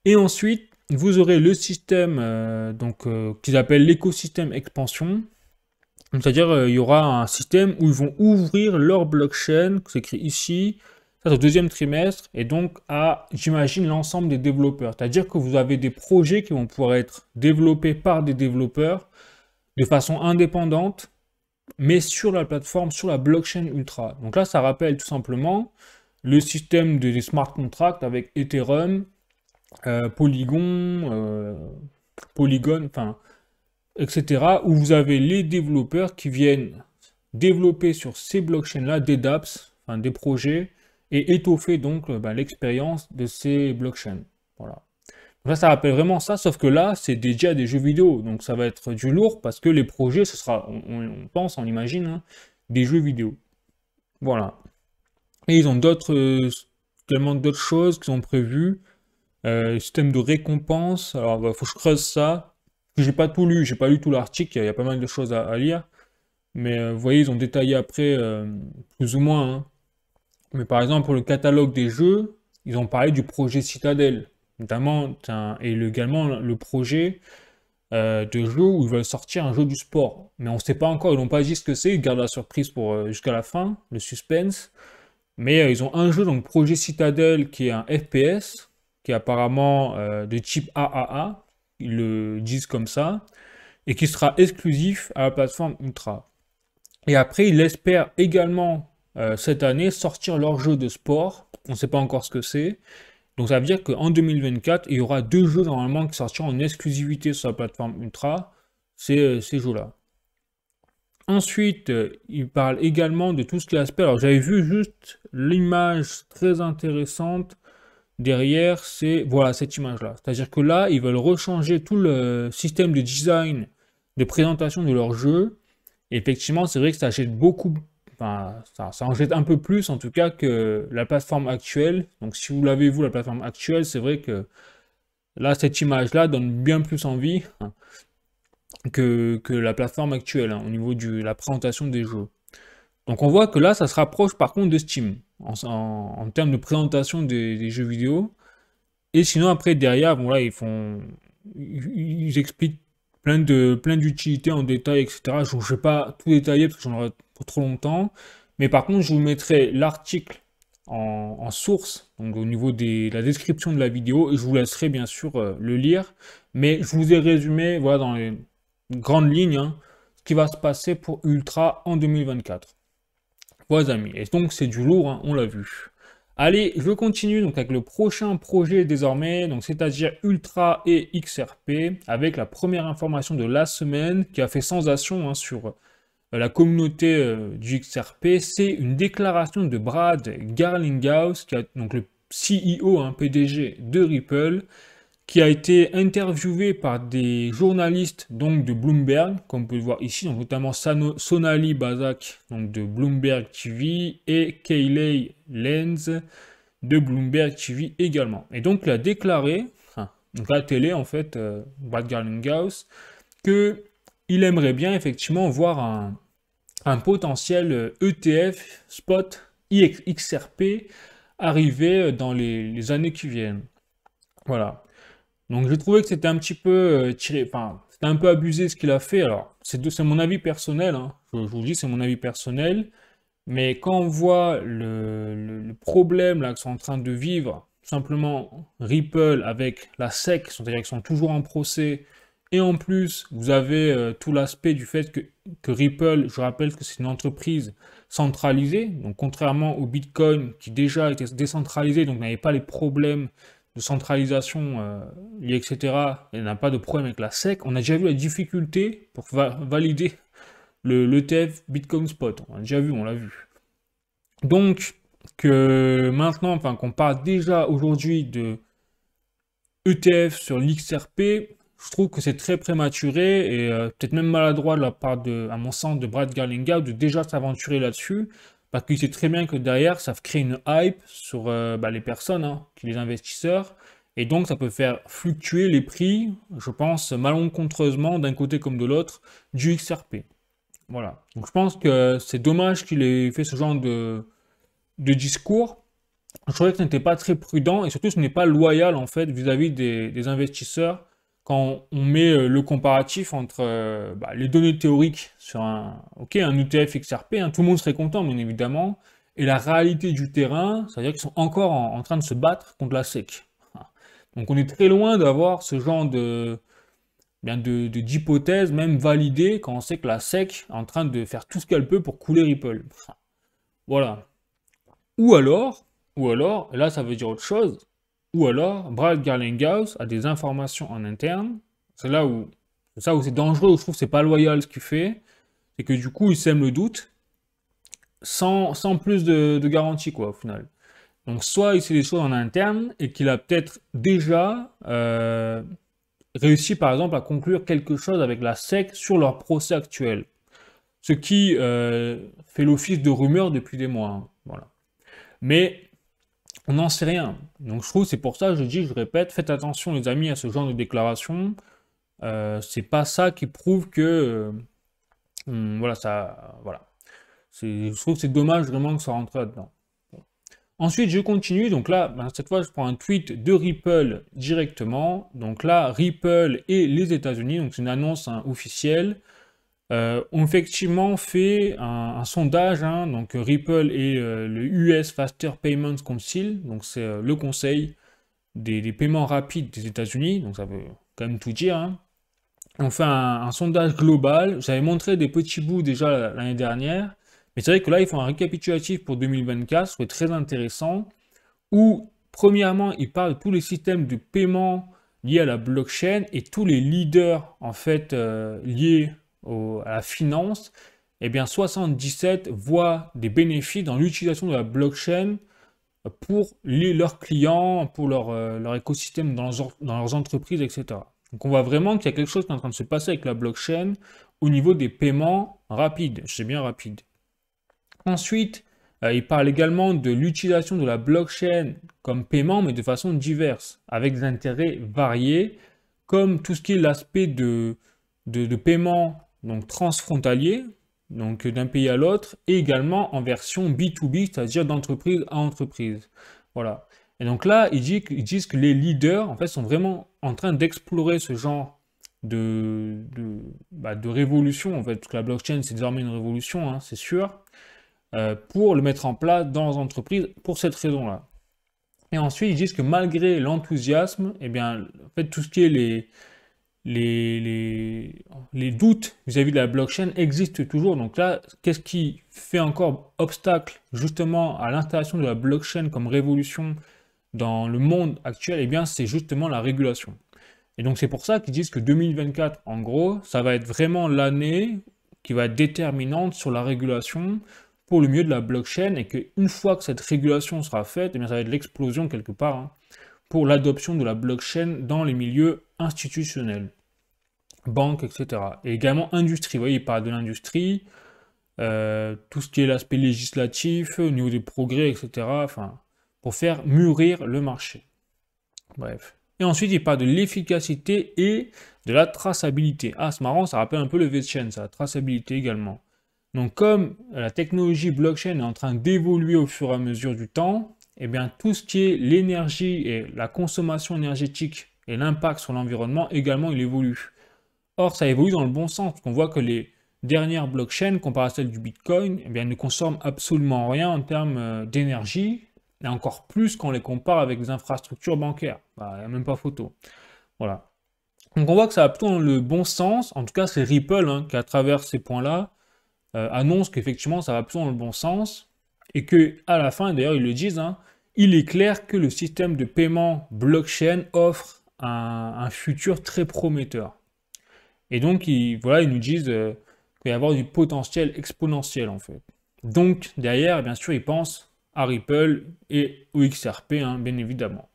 Et ensuite, vous aurez le système qu'ils appellent l'écosystème expansion. C'est-à-dire, il y aura un système où ils vont ouvrir leur blockchain, c'est écrit ici, ça c'est au deuxième trimestre, et donc à, j'imagine, l'ensemble des développeurs. C'est-à-dire que vous avez des projets qui vont pouvoir être développés par des développeurs de façon indépendante, mais sur la plateforme, sur la blockchain Ultra. Donc là, ça rappelle tout simplement le système des smart contracts avec Ethereum, Polygon, enfin, etc., où vous avez les développeurs qui viennent développer sur ces blockchains-là des dApps, enfin des projets, et étoffer donc l'expérience de ces blockchains. Voilà. Donc là, ça rappelle vraiment ça, sauf que là, c'est déjà des jeux vidéo, donc ça va être du lourd, parce que les projets, ce sera, on pense, on imagine, hein, des jeux vidéo. Voilà. Et ils ont tellement d'autres choses qui sont prévues. Système de récompense, alors il faut que je creuse ça. J'ai pas tout lu, j'ai pas lu tout l'article, il y a pas mal de choses à lire. Mais vous voyez, ils ont détaillé après, plus ou moins, hein. Mais par exemple, pour le catalogue des jeux, ils ont parlé du projet Citadel, notamment, et également le projet de jeu où ils veulent sortir un jeu du sport. Mais on ne sait pas encore, ils n'ont pas dit ce que c'est, ils gardent la surprise pour jusqu'à la fin, le suspense. Mais ils ont un jeu, donc projet Citadel, qui est un FPS, qui est apparemment de type AAA, ils le disent comme ça, et qui sera exclusif à la plateforme Ultra. Et après, ils espèrent également cette année sortir leur jeu de sport. On ne sait pas encore ce que c'est. Donc ça veut dire qu'en 2024, il y aura 2 jeux normalement qui sortiront en exclusivité sur la plateforme Ultra, ces jeux-là. Ensuite, il parle également de tout ce qui est aspect. Alors j'avais vu juste l'image très intéressante derrière, c'est voilà cette image-là. C'est-à-dire que là, ils veulent rechanger tout le système de design, de présentation de leur jeu. Et effectivement, c'est vrai que ça jette beaucoup, enfin, ça en jette un peu plus en tout cas que la plateforme actuelle. Donc si vous l'avez vu, la plateforme actuelle, c'est vrai que là, cette image-là donne bien plus envie, hein, que la plateforme actuelle, hein, au niveau de la présentation des jeux. Donc on voit que là, ça se rapproche par contre de Steam, en termes de présentation des jeux vidéo. Et sinon, après, derrière, bon, là, ils expliquent plein d'utilités en détail, etc. Je ne vais pas tout détailler parce que j'en aurai pour trop longtemps. Mais par contre, je vous mettrai l'article en source, donc au niveau de la description de la vidéo, et je vous laisserai bien sûr le lire. Mais je vous ai résumé, voilà, dans les grandes lignes, hein, ce qui va se passer pour Ultra en 2024. Voilà, amis. Et donc, c'est du lourd, hein, on l'a vu. Allez, je continue donc avec le prochain projet désormais, donc c'est-à-dire Ultra et XRP, avec la première information de la semaine qui a fait sensation, hein, sur la communauté du XRP. C'est une déclaration de Brad Garlinghouse, donc le CEO, hein, PDG de Ripple, qui a été interviewé par des journalistes donc de Bloomberg, comme vous pouvez le voir ici, donc notamment Sonali Basak donc de Bloomberg TV et Kayley Lenz de Bloomberg TV également. Et donc il a déclaré, donc à la télé en fait, Brad Garlinghouse, que il aimerait bien effectivement voir un potentiel ETF spot XRP arriver dans les années qui viennent. Voilà. Donc j'ai trouvé que c'était un petit peu tiré, enfin, c'était un peu abusé ce qu'il a fait. Alors, c'est mon avis personnel, hein. Je vous dis, c'est mon avis personnel. Mais quand on voit le problème là qu'ils sont en train de vivre, tout simplement Ripple avec la SEC, c'est-à-dire qu'ils sont toujours en procès, et en plus, vous avez tout l'aspect du fait que Ripple, je rappelle que c'est une entreprise centralisée, donc contrairement au Bitcoin qui déjà était décentralisé, donc n'avait pas les problèmes de centralisation, etc., il n'a pas de problème avec la SEC, on a déjà vu la difficulté pour valider l'ETF Bitcoin Spot. On a déjà vu, on l'a vu. Donc, que maintenant, enfin, qu'on parle déjà aujourd'hui de ETF sur l'XRP, je trouve que c'est très prématuré et peut-être même maladroit de la part à mon sens, de Brad Garlinghouse de déjà s'aventurer là-dessus, parce qu'il sait très bien que derrière, ça crée une hype sur les personnes, hein, les investisseurs, et donc ça peut faire fluctuer les prix, je pense, malencontreusement, d'un côté comme de l'autre, du XRP. Voilà. Donc je pense que c'est dommage qu'il ait fait ce genre de discours. Je trouvais que ce n'était pas très prudent et surtout ce n'est pas loyal en fait vis-à-vis des investisseurs quand on met le comparatif entre les données théoriques sur un ETF XRP, hein, tout le monde serait content bien évidemment, et la réalité du terrain, c'est-à-dire qu'ils sont encore en train de se battre contre la SEC. Donc on est très loin d'avoir ce genre d'hypothèse même validée quand on sait que la SEC est en train de faire tout ce qu'elle peut pour couler Ripple. Voilà. Ou alors, et là ça veut dire autre chose, ou alors Brad Garlinghouse a des informations en interne, c'est ça où c'est dangereux, où je trouve que c'est pas loyal ce qu'il fait, c'est que du coup il sème le doute sans plus de garantie quoi au final. Donc soit il sait des choses en interne et qu'il a peut-être déjà réussi par exemple à conclure quelque chose avec la SEC sur leur procès actuel. Ce qui fait l'office de rumeur depuis des mois. Hein, voilà. Mais on n'en sait rien. Donc je trouve, c'est pour ça que je répète, faites attention les amis à ce genre de déclaration. C'est pas ça qui prouve que voilà, ça. Voilà. Je trouve que c'est dommage vraiment que ça rentre là-dedans. Bon. Ensuite, je continue. Donc là, cette fois, je prends un tweet de Ripple directement. Donc là, Ripple et les États-Unis, donc c'est une annonce officielle, ont effectivement fait un sondage, hein, donc Ripple et le US Faster Payments Council, donc c'est le conseil des paiements rapides des États-Unis, donc ça veut quand même tout dire. Hein. On fait un sondage global. J'avais montré des petits bouts déjà l'année dernière, mais c'est vrai que là ils font un récapitulatif pour 2024, c'est très intéressant, où premièrement ils parlent de tous les systèmes de paiement liés à la blockchain et tous les leaders en fait liés à la finance, eh bien 77 voient des bénéfices dans l'utilisation de la blockchain pour leurs clients, pour leur écosystème dans leurs entreprises, etc. Donc on voit vraiment qu'il y a quelque chose qui est en train de se passer avec la blockchain au niveau des paiements rapides. C'est bien rapide. Ensuite, il parle également de l'utilisation de la blockchain comme paiement, mais de façon diverse, avec des intérêts variés, comme tout ce qui est l'aspect de paiement donc transfrontalier, donc d'un pays à l'autre, et également en version B2B, c'est-à-dire d'entreprise à entreprise. Voilà. Et donc là, ils disent que les leaders, en fait, sont vraiment en train d'explorer ce genre de révolution, en fait, parce que la blockchain, c'est désormais une révolution, hein, c'est sûr, pour le mettre en place dans les entreprises, pour cette raison-là. Et ensuite, ils disent que malgré l'enthousiasme, eh bien, en fait, tout ce qui est les doutes vis-à-vis de la blockchain existent toujours. Donc là, qu'est-ce qui fait encore obstacle justement à l'installation de la blockchain comme révolution dans le monde actuel? Eh bien, c'est justement la régulation. Et donc c'est pour ça qu'ils disent que 2024, en gros, ça va être vraiment l'année qui va être déterminante sur la régulation pour le mieux de la blockchain et qu'une fois que cette régulation sera faite, eh bien, ça va être l'explosion quelque part, hein, pour l'adoption de la blockchain dans les milieux institutionnels, banques, etc. Et également industrie. Vous voyez, il parle de l'industrie, tout ce qui est l'aspect législatif, au niveau des progrès, etc. Enfin, pour faire mûrir le marché. Bref. Et ensuite, il parle de l'efficacité et de la traçabilité. Ah, c'est marrant, ça rappelle un peu le V-Chain, ça, la traçabilité également. Donc, comme la technologie blockchain est en train d'évoluer au fur et à mesure du temps, eh bien, tout ce qui est l'énergie et la consommation énergétique et l'impact sur l'environnement, également, il évolue. Or, ça évolue dans le bon sens, parce qu'on voit que les dernières blockchains, comparées à celles du Bitcoin, eh bien, ne consomment absolument rien en termes d'énergie, et encore plus quand on les compare avec des infrastructures bancaires. Bah, il n'y a même pas photo. Voilà. Donc on voit que ça va plutôt dans le bon sens, en tout cas c'est Ripple hein, qui à travers ces points-là annonce qu'effectivement ça va plutôt dans le bon sens, et que à la fin, d'ailleurs ils le disent, hein, il est clair que le système de paiement blockchain offre un futur très prometteur. Et donc, voilà, ils nous disent qu'il va y avoir du potentiel exponentiel, en fait. Donc, derrière, bien sûr, ils pensent à Ripple et au XRP, hein, bien évidemment.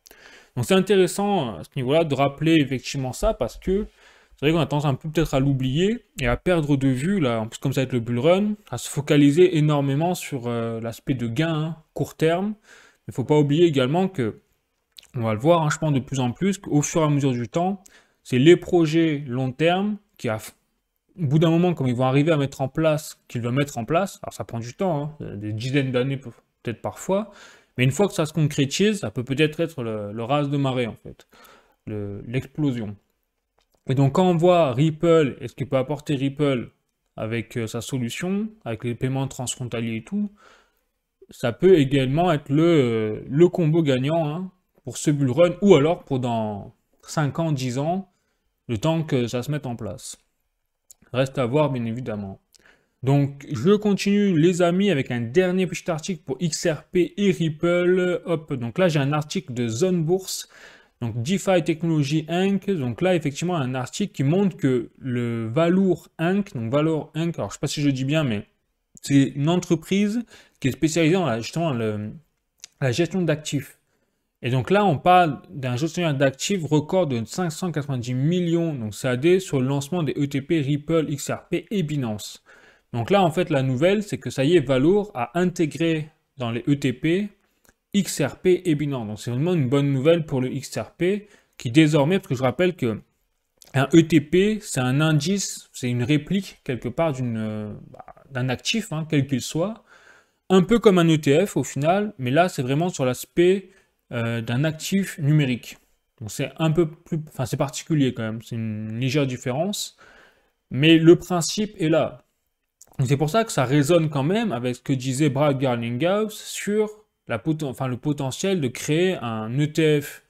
Donc, c'est intéressant à ce niveau-là de rappeler effectivement ça, parce que c'est vrai qu'on a tendance un peu peut-être à l'oublier et à perdre de vue, là, en plus comme ça va être le bull run, à se focaliser énormément sur l'aspect de gain, hein, court terme. Il ne faut pas oublier également que, on va le voir, hein, je pense de plus en plus, qu'au fur et à mesure du temps, c'est les projets long terme qui, au bout d'un moment, comme ils vont arriver à mettre en place, qu'ils veulent mettre en place, alors ça prend du temps, hein, des dizaines d'années peut-être parfois, mais une fois que ça se concrétise, ça peut peut-être être le raz de marée, en fait, l'explosion. Et donc quand on voit Ripple et ce que peut apporter Ripple avec sa solution, avec les paiements transfrontaliers et tout, ça peut également être le combo gagnant, hein, pour ce bull run, ou alors pour dans 5 ans, 10 ans, le temps que ça se mette en place. Reste à voir, bien évidemment. Donc, je continue, les amis, avec un dernier petit article pour XRP et Ripple. Hop, donc là, j'ai un article de Zone Bourse, donc DeFi Technology Inc. Donc là, effectivement, un article qui montre que le Valour Inc., donc Valour Inc., alors je ne sais pas si je le dis bien, mais c'est une entreprise qui est spécialisée dans justement la gestion d'actifs. Et donc là, on parle d'un gestionnaire d'actifs record de 590 millions donc CAD sur le lancement des ETP Ripple, XRP et Binance. Donc là, en fait, la nouvelle, c'est que ça y est, Valour a intégré dans les ETP XRP et Binance. Donc c'est vraiment une bonne nouvelle pour le XRP qui désormais, parce que je rappelle que un ETP, c'est un indice, c'est une réplique quelque part d'un actif, hein, quel qu'il soit, un peu comme un ETF au final, mais là c'est vraiment sur l'aspect d'un actif numérique. Donc c'est un peu plus, enfin c'est particulier quand même, c'est une légère différence, mais le principe est là. C'est pour ça que ça résonne quand même avec ce que disait Brad Garlinghouse sur le potentiel de créer un ETF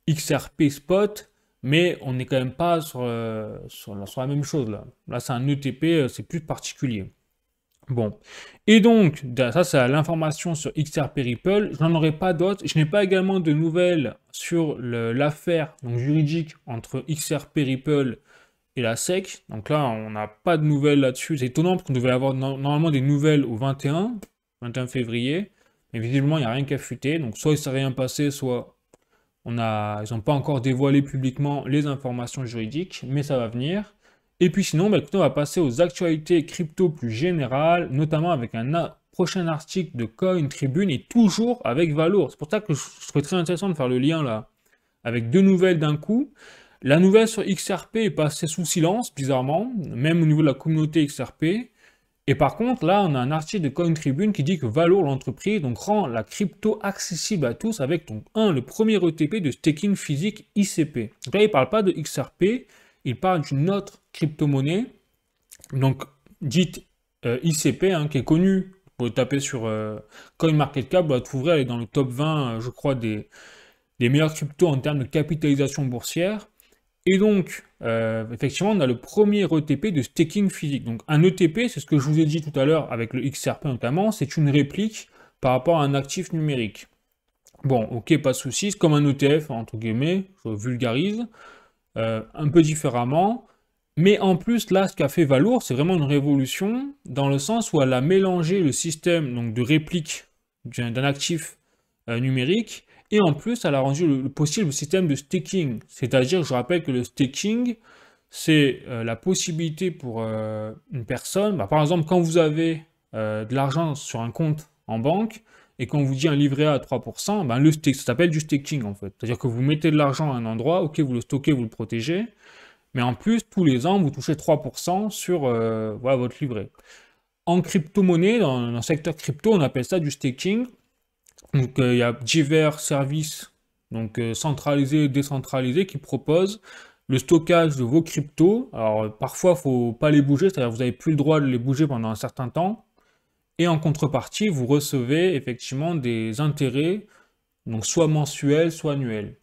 XRP spot, mais on n'est quand même pas sur la même chose là. Là, c'est un ETP, c'est plus particulier. Bon. Et donc, ça, c'est l'information sur XRP Ripple. Je n'en aurai pas d'autres. Je n'ai pas également de nouvelles sur l'affaire juridique entre XRP Ripple et la SEC. Donc là, on n'a pas de nouvelles là-dessus. C'est étonnant parce qu'on devait avoir normalement des nouvelles au 21 février. Mais visiblement, il n'y a rien qu'à fuiter. Donc soit il ne s'est rien passé, soit ils n'ont pas encore dévoilé publiquement les informations juridiques, mais ça va venir. Et puis sinon, écoutez, on va passer aux actualités crypto plus générales, notamment avec un prochain article de Coin Tribune et toujours avec Valour. C'est pour ça que je serais très intéressant de faire le lien là, avec deux nouvelles d'un coup. La nouvelle sur XRP est passée sous silence, bizarrement, même au niveau de la communauté XRP. Et par contre, là, on a un article de Coin Tribune qui dit que Valour, l'entreprise, rend la crypto accessible à tous avec, le premier ETP de staking physique ICP. Donc là, il ne parle pas de XRP, il parle d'une autre crypto-monnaie, donc dite ICP, hein, qui est connue. Vous pouvez taper sur CoinMarketCap, vous la trouverez, elle est dans le top 20, je crois, des meilleures cryptos en termes de capitalisation boursière. Et donc, effectivement, on a le premier ETP de staking physique. Donc, un ETP, c'est ce que je vous ai dit tout à l'heure avec le XRP notamment, c'est une réplique par rapport à un actif numérique. Bon, ok, pas de souci, c'est comme un ETF, entre guillemets, je vulgarise, un peu différemment. Mais en plus, là, ce qu'a fait Valour, c'est vraiment une révolution, dans le sens où elle a mélangé le système de réplique d'un actif numérique, et en plus, elle a rendu le possible le système de staking. C'est-à-dire, je rappelle que le staking, c'est la possibilité pour une personne, par exemple, quand vous avez de l'argent sur un compte en banque, et qu'on vous dit un livret A à 3%, ça s'appelle du staking en fait. C'est-à-dire que vous mettez de l'argent à un endroit, ok, vous le stockez, vous le protégez, mais en plus, tous les ans, vous touchez 3% sur votre livret. En crypto-monnaie, dans le secteur crypto, on appelle ça du staking. Donc, il y a divers services centralisés et décentralisés qui proposent le stockage de vos cryptos. Alors, parfois, il ne faut pas les bouger, c'est-à-dire que vous n'avez plus le droit de les bouger pendant un certain temps. Et en contrepartie, vous recevez effectivement des intérêts, donc soit mensuels, soit annuels,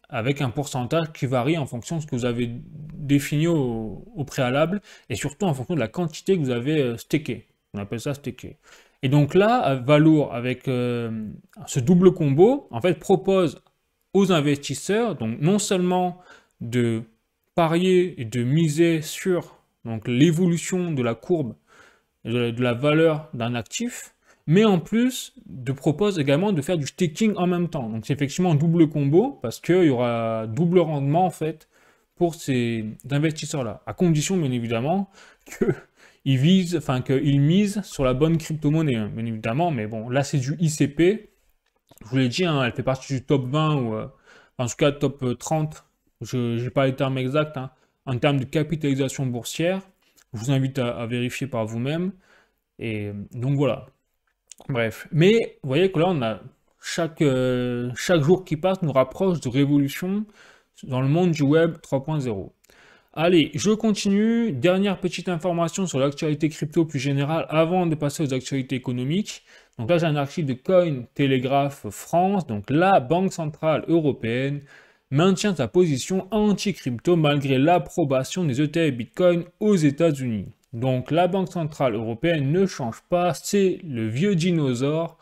avec un pourcentage qui varie en fonction de ce que vous avez défini au préalable, et surtout en fonction de la quantité que vous avez stacké. On appelle ça stacké. Et donc là, Valour, avec ce double combo, en fait, propose aux investisseurs, donc non seulement de parier et de miser sur donc l'évolution de la courbe de la valeur d'un actif, mais en plus propose également de faire du staking en même temps. Donc c'est effectivement un double combo parce qu'il y aura double rendement en fait pour ces investisseurs-là, à condition bien évidemment qu'ils visent, enfin qu'ils misent sur la bonne crypto-monnaie, hein, bien évidemment. Mais bon, là c'est du ICP. Je vous l'ai dit, hein, elle fait partie du top 20 ou en tout cas top 30. Je n'ai pas les termes exacts, hein, en termes de capitalisation boursière. Je vous invite à vérifier par vous-même. Et donc voilà. Bref. Mais vous voyez que là, on a chaque jour qui passe nous rapproche de révolution dans le monde du web 3.0. Allez, je continue. Dernière petite information sur l'actualité crypto plus générale avant de passer aux actualités économiques. Donc là, j'ai un article de Cointelegraph France. Donc la Banque Centrale Européenne maintient sa position anti-crypto malgré l'approbation des ETF Bitcoin aux États-Unis. Donc la Banque Centrale Européenne ne change pas, c'est le vieux dinosaure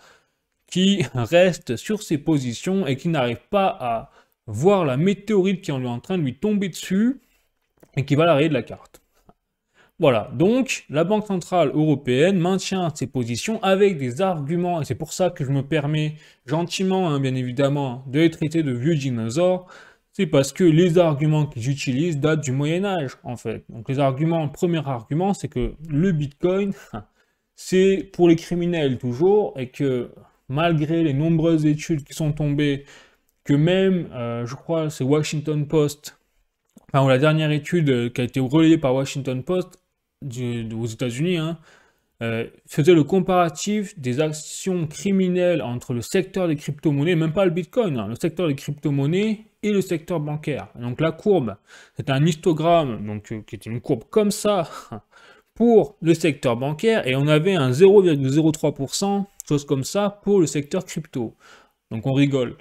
qui reste sur ses positions et qui n'arrive pas à voir la météorite qui est en train de lui tomber dessus et qui va la rayer de la carte. Voilà, donc la Banque Centrale Européenne maintient ses positions avec des arguments, et c'est pour ça que je me permets gentiment, hein, bien évidemment, de les traiter de vieux dinosaures. C'est parce que les arguments qu'ils utilisent datent du Moyen-Âge, en fait. Donc les arguments, le premier argument, c'est que le Bitcoin, c'est pour les criminels toujours, et que malgré les nombreuses études qui sont tombées, que même, je crois, c'est Washington Post, enfin, la dernière étude qui a été relayée par Washington Post aux États-Unis, hein, faisait le comparatif des actions criminelles entre le secteur des crypto-monnaies, même pas le Bitcoin, hein, le secteur des crypto-monnaies et le secteur bancaire. Donc la courbe, c'est un histogramme, donc, qui était une courbe comme ça pour le secteur bancaire, et on avait un 0,03%, chose comme ça, pour le secteur crypto. Donc on rigole.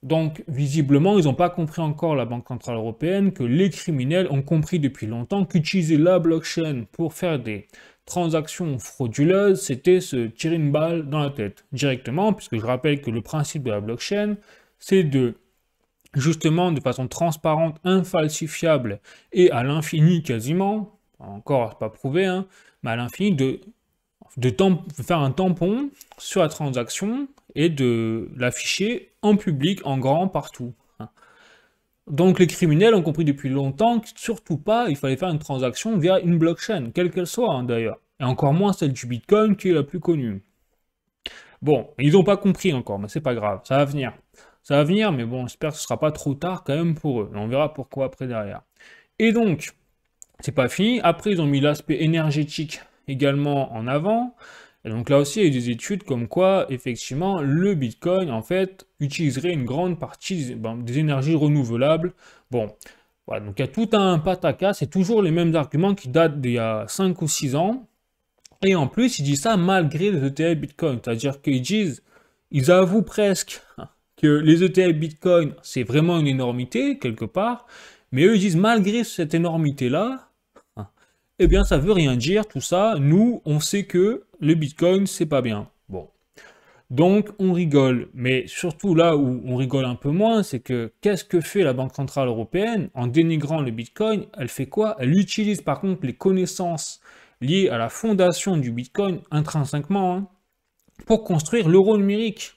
Donc, visiblement, ils n'ont pas compris encore, la Banque Centrale Européenne, que les criminels ont compris depuis longtemps qu'utiliser la blockchain pour faire des transactions frauduleuses, c'était se tirer une balle dans la tête directement, puisque je rappelle que le principe de la blockchain, c'est de, justement, de façon transparente, infalsifiable et à l'infini quasiment, encore pas prouvé, hein, mais à l'infini, de faire un tampon sur la transaction et de l'afficher en public, en grand, partout. Donc les criminels ont compris depuis longtemps que surtout pas, il fallait faire une transaction via une blockchain, quelle qu'elle soit hein, d'ailleurs. Et encore moins celle du Bitcoin qui est la plus connue. Bon, ils n'ont pas compris encore, mais c'est pas grave, ça va venir. Ça va venir, mais bon, j'espère que ce sera pas trop tard quand même pour eux. On verra pourquoi après derrière. Et donc, c'est pas fini. Après, ils ont mis l'aspect énergétique également en avant. Et donc là aussi, il y a des études comme quoi, effectivement, le Bitcoin, en fait, utiliserait une grande partie des énergies renouvelables. Bon, voilà, donc il y a tout un pataquas, c'est toujours les mêmes arguments qui datent d'il y a 5 ou 6 ans. Et en plus, ils disent ça malgré les ETF Bitcoin. C'est-à-dire qu'ils disent, ils avouent presque que les ETF Bitcoin, c'est vraiment une énormité, quelque part. Mais eux, ils disent, malgré cette énormité-là, eh bien, ça veut rien dire, tout ça. Nous, on sait que le Bitcoin, c'est pas bien. Bon. Donc, on rigole. Mais surtout, là où on rigole un peu moins, c'est que qu'est-ce que fait la Banque Centrale Européenne en dénigrant le Bitcoin? Elle fait quoi? Elle utilise, par contre, les connaissances liées à la fondation du Bitcoin, intrinsèquement, hein, pour construire l'euro numérique.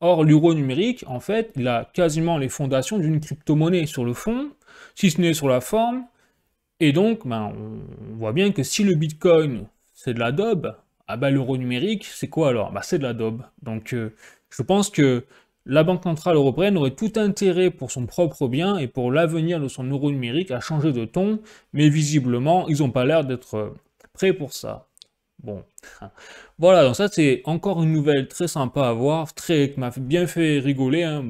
Or, l'euro numérique, en fait, il a quasiment les fondations d'une crypto-monnaie sur le fond, si ce n'est sur la forme. Et donc, on voit bien que si le Bitcoin, c'est de la daube, ah l'euro numérique, c'est quoi alors? C'est de la daube. Donc, je pense que la Banque Centrale Européenne aurait tout intérêt pour son propre bien et pour l'avenir de son euro numérique à changer de ton, mais visiblement, ils n'ont pas l'air d'être prêts pour ça. Bon, voilà, donc ça c'est encore une nouvelle très sympa à voir, qui m'a bien fait rigoler, hein,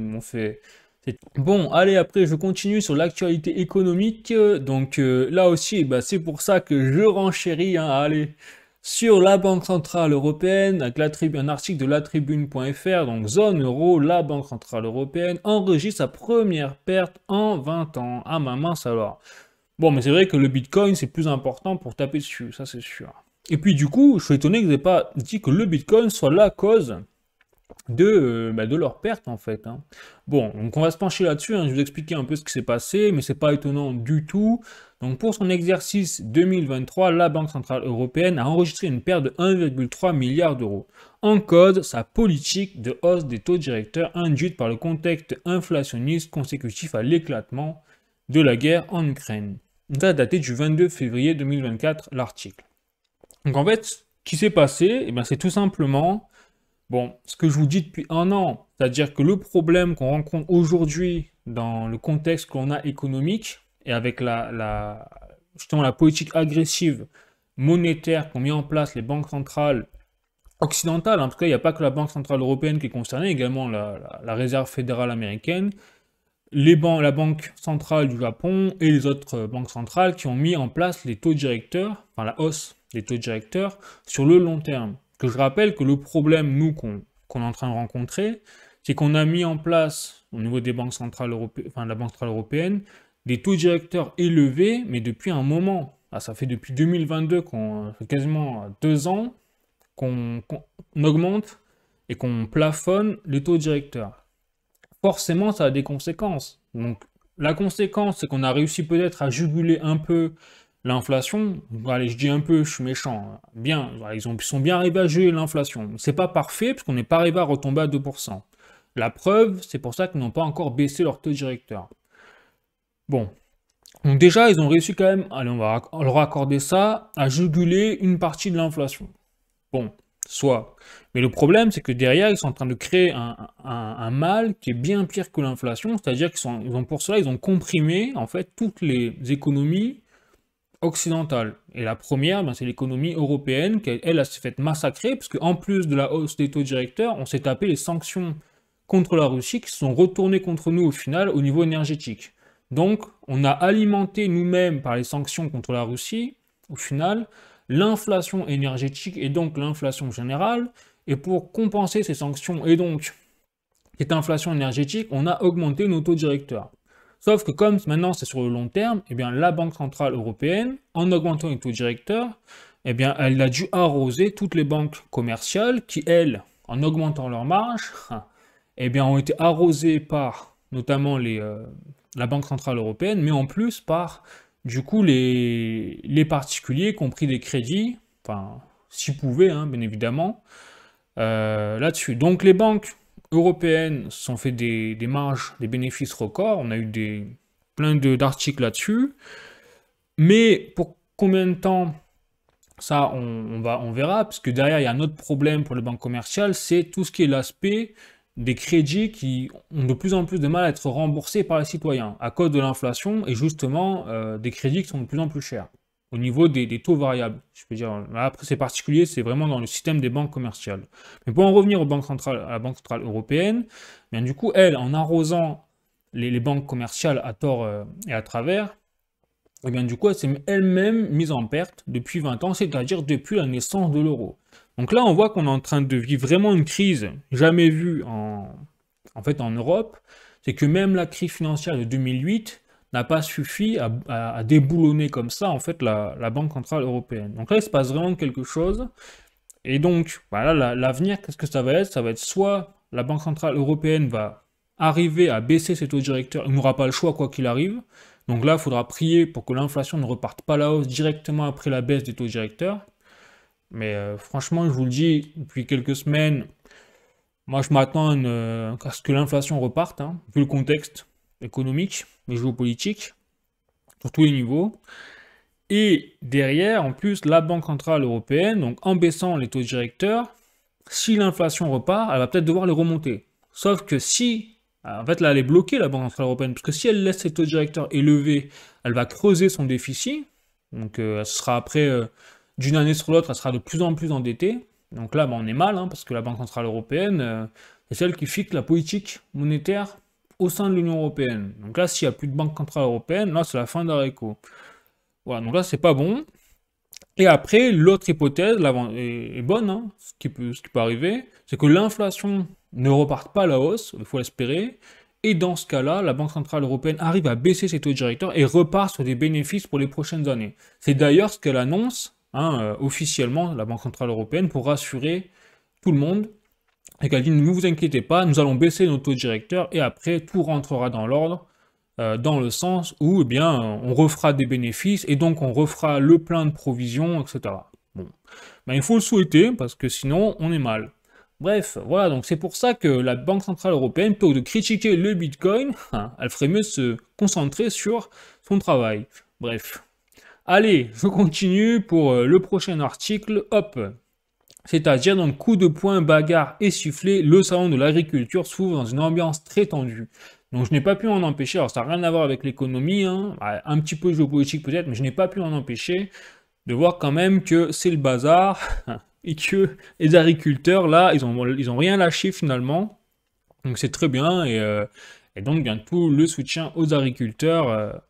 Bon, allez, après, je continue sur l'actualité économique. Donc là aussi, c'est pour ça que je renchéris, hein, allez, sur la Banque Centrale Européenne, avec un article de latribune.fr, donc zone euro, la Banque Centrale Européenne enregistre sa première perte en 20 ans. Ah, ma mince alors. Bon, mais c'est vrai que le Bitcoin, c'est plus important pour taper dessus, ça c'est sûr. Et puis du coup, je suis étonné que vous n'ayez pas dit que le Bitcoin soit la cause de leur perte en fait, hein. Bon, donc on va se pencher là-dessus, hein, je vais vous expliquer un peu ce qui s'est passé, mais c'est pas étonnant du tout. Donc pour son exercice 2023, la Banque Centrale Européenne a enregistré une perte de 1,3 milliard d'euros. En cause, sa politique de hausse des taux directeurs induite par le contexte inflationniste consécutif à l'éclatement de la guerre en Ukraine. Ça a daté du 22 février 2024, l'article. Donc en fait, ce qui s'est passé, eh bien, c'est tout simplement, bon, ce que je vous dis depuis un an, c'est-à-dire que le problème qu'on rencontre aujourd'hui dans le contexte qu'on a économique, et avec justement la politique agressive monétaire qu'ont mis en place les banques centrales occidentales, en tout cas, il n'y a pas que la Banque Centrale Européenne qui est concernée, également la Réserve fédérale américaine, la Banque centrale du Japon et les autres banques centrales qui ont mis en place les taux directeurs, enfin la hausse des taux directeurs sur le long terme. Que je rappelle que le problème, nous, qu'on est en train de rencontrer, c'est qu'on a mis en place, au niveau des banques centrales européennes, enfin la Banque centrale européenne, des taux directeurs élevés, mais depuis un moment. Ah, ça fait depuis 2022, fait quasiment 2 ans, qu'on augmente et qu'on plafonne les taux directeurs. Forcément, ça a des conséquences. Donc, la conséquence, c'est qu'on a réussi peut-être à juguler un peu l'inflation. Allez, je dis un peu, je suis méchant. Bien, voilà, ils sont bien arrivés à juguler l'inflation. C'est pas parfait, parce qu'on n'est pas arrivé à retomber à 2%. La preuve, c'est pour ça qu'ils n'ont pas encore baissé leur taux directeur. Bon. Donc déjà, ils ont réussi quand même, allez, on va leur accorder ça, à juguler une partie de l'inflation. Bon, soit. Mais le problème, c'est que derrière, ils sont en train de créer un mal qui est bien pire que l'inflation, c'est-à-dire pour cela, ils ont comprimé, en fait, toutes les économies occidentales. Et la première, ben, c'est l'économie européenne, qui, elle s'est faite massacrer, parce qu'en plus de la hausse des taux directeurs, on s'est tapé les sanctions contre la Russie qui se sont retournées contre nous au final au niveau énergétique. Donc, on a alimenté nous-mêmes par les sanctions contre la Russie, au final, l'inflation énergétique et donc l'inflation générale, et pour compenser ces sanctions et donc cette inflation énergétique, on a augmenté nos taux directeurs. Sauf que comme maintenant c'est sur le long terme, eh bien la Banque Centrale Européenne, en augmentant les taux directeurs, eh bien elle a dû arroser toutes les banques commerciales qui, elles, en augmentant leurs marges, eh bien ont été arrosées par notamment la Banque Centrale Européenne, mais en plus par du coup, les particuliers qui ont pris des crédits, enfin, s'ils pouvaient, hein, bien évidemment, là-dessus. Donc, les banques européennes se sont fait des marges, des bénéfices records. On a eu plein d'articles là-dessus. Mais pour combien de temps, ça, on verra, parce que derrière, il y a un autre problème pour les banques commerciales, c'est tout ce qui est l'aspect des crédits qui ont de plus en plus de mal à être remboursés par les citoyens à cause de l'inflation et justement des crédits qui sont de plus en plus chers au niveau des taux variables. Je peux dire, là, après c'est particulier, c'est vraiment dans le système des banques commerciales. Mais pour en revenir à la Banque Centrale Européenne, bien, du coup, elle, en arrosant les banques commerciales à tort et à travers, et bien du coup, elle s'est elle-même mise en perte depuis 20 ans, c'est-à-dire depuis la naissance de l'euro. Donc là, on voit qu'on est en train de vivre vraiment une crise jamais vue en fait en Europe. C'est que même la crise financière de 2008 n'a pas suffi à déboulonner comme ça en fait la Banque Centrale Européenne. Donc là, il se passe vraiment quelque chose. Et donc, voilà, l'avenir, qu'est-ce que ça va être? Ça va être soit la Banque Centrale Européenne va arriver à baisser ses taux directeurs, il n'aura pas le choix quoi qu'il arrive. Donc là, il faudra prier pour que l'inflation ne reparte pas à la hausse directement après la baisse des taux directeurs. Mais franchement, je vous le dis, depuis quelques semaines, moi je m'attends à ce que l'inflation reparte, hein, vu le contexte économique et géopolitique, sur tous les niveaux. Et derrière, en plus, la Banque Centrale Européenne, donc en baissant les taux directeurs, si l'inflation repart, elle va peut-être devoir les remonter. Sauf que si, en fait là elle est bloquée la Banque Centrale Européenne, parce que si elle laisse ses taux directeurs élevés, elle va creuser son déficit, donc elle sera après... d'une année sur l'autre, elle sera de plus en plus endettée. Donc là, on est mal, hein, parce que la Banque Centrale Européenne, c'est celle qui fixe la politique monétaire au sein de l'Union Européenne. Donc là, s'il n'y a plus de Banque Centrale Européenne, là, c'est la fin d'Areco. Voilà, donc là, c'est pas bon. Et après, l'autre hypothèse est bonne, hein, ce qui peut arriver, c'est que l'inflation ne reparte pas à la hausse, il faut l'espérer, et dans ce cas-là, la Banque Centrale Européenne arrive à baisser ses taux directeurs et repart sur des bénéfices pour les prochaines années. C'est d'ailleurs ce qu'elle annonce hein, officiellement, la Banque Centrale Européenne, pour rassurer tout le monde. Et qu'elle dit, ne vous inquiétez pas, nous allons baisser nos taux directeurs et après, tout rentrera dans l'ordre, dans le sens où, eh bien, on refera des bénéfices et donc on refera le plein de provisions, etc. Bon, ben, il faut le souhaiter parce que sinon, on est mal. Bref, voilà, donc c'est pour ça que la Banque Centrale Européenne, plutôt que de critiquer le Bitcoin, elle ferait mieux se concentrer sur son travail. Bref. Allez, je continue pour le prochain article. Hop. C'est-à-dire, donc, coup de poing, bagarre et sifflet, le salon de l'agriculture s'ouvre dans une ambiance très tendue. Donc, je n'ai pas pu en empêcher, alors ça n'a rien à voir avec l'économie, hein, un petit peu géopolitique peut-être, mais je n'ai pas pu en empêcher de voir quand même que c'est le bazar et que les agriculteurs, là, ils ont rien lâché finalement. Donc, c'est très bien et donc, bien tout le soutien aux agriculteurs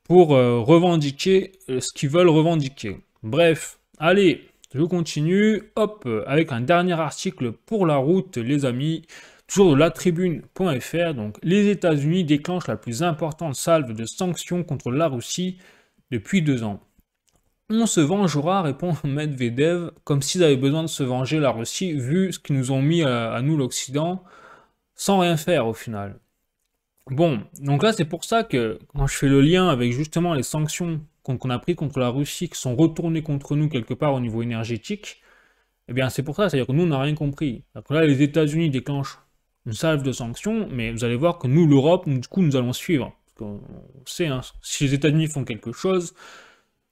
pour revendiquer ce qu'ils veulent revendiquer. Bref, allez, je continue, hop, avec un dernier article pour la route, les amis, toujours de latribune.fr. Donc, les États-Unis déclenchent la plus importante salve de sanctions contre la Russie depuis 2 ans. On se vengera, répond Medvedev, comme s'ils avaient besoin de se venger la Russie, vu ce qu'ils nous ont mis à nous l'Occident, sans rien faire au final. Bon, donc là c'est pour ça que quand je fais le lien avec justement les sanctions qu'on a prises contre la Russie, qui sont retournées contre nous quelque part au niveau énergétique, eh bien c'est pour ça, c'est-à-dire que nous on n'a rien compris. Donc là les États-Unis déclenchent une salve de sanctions, mais vous allez voir que nous, l'Europe, du coup nous allons suivre. Parce qu'on sait, hein, si les États-Unis font quelque chose,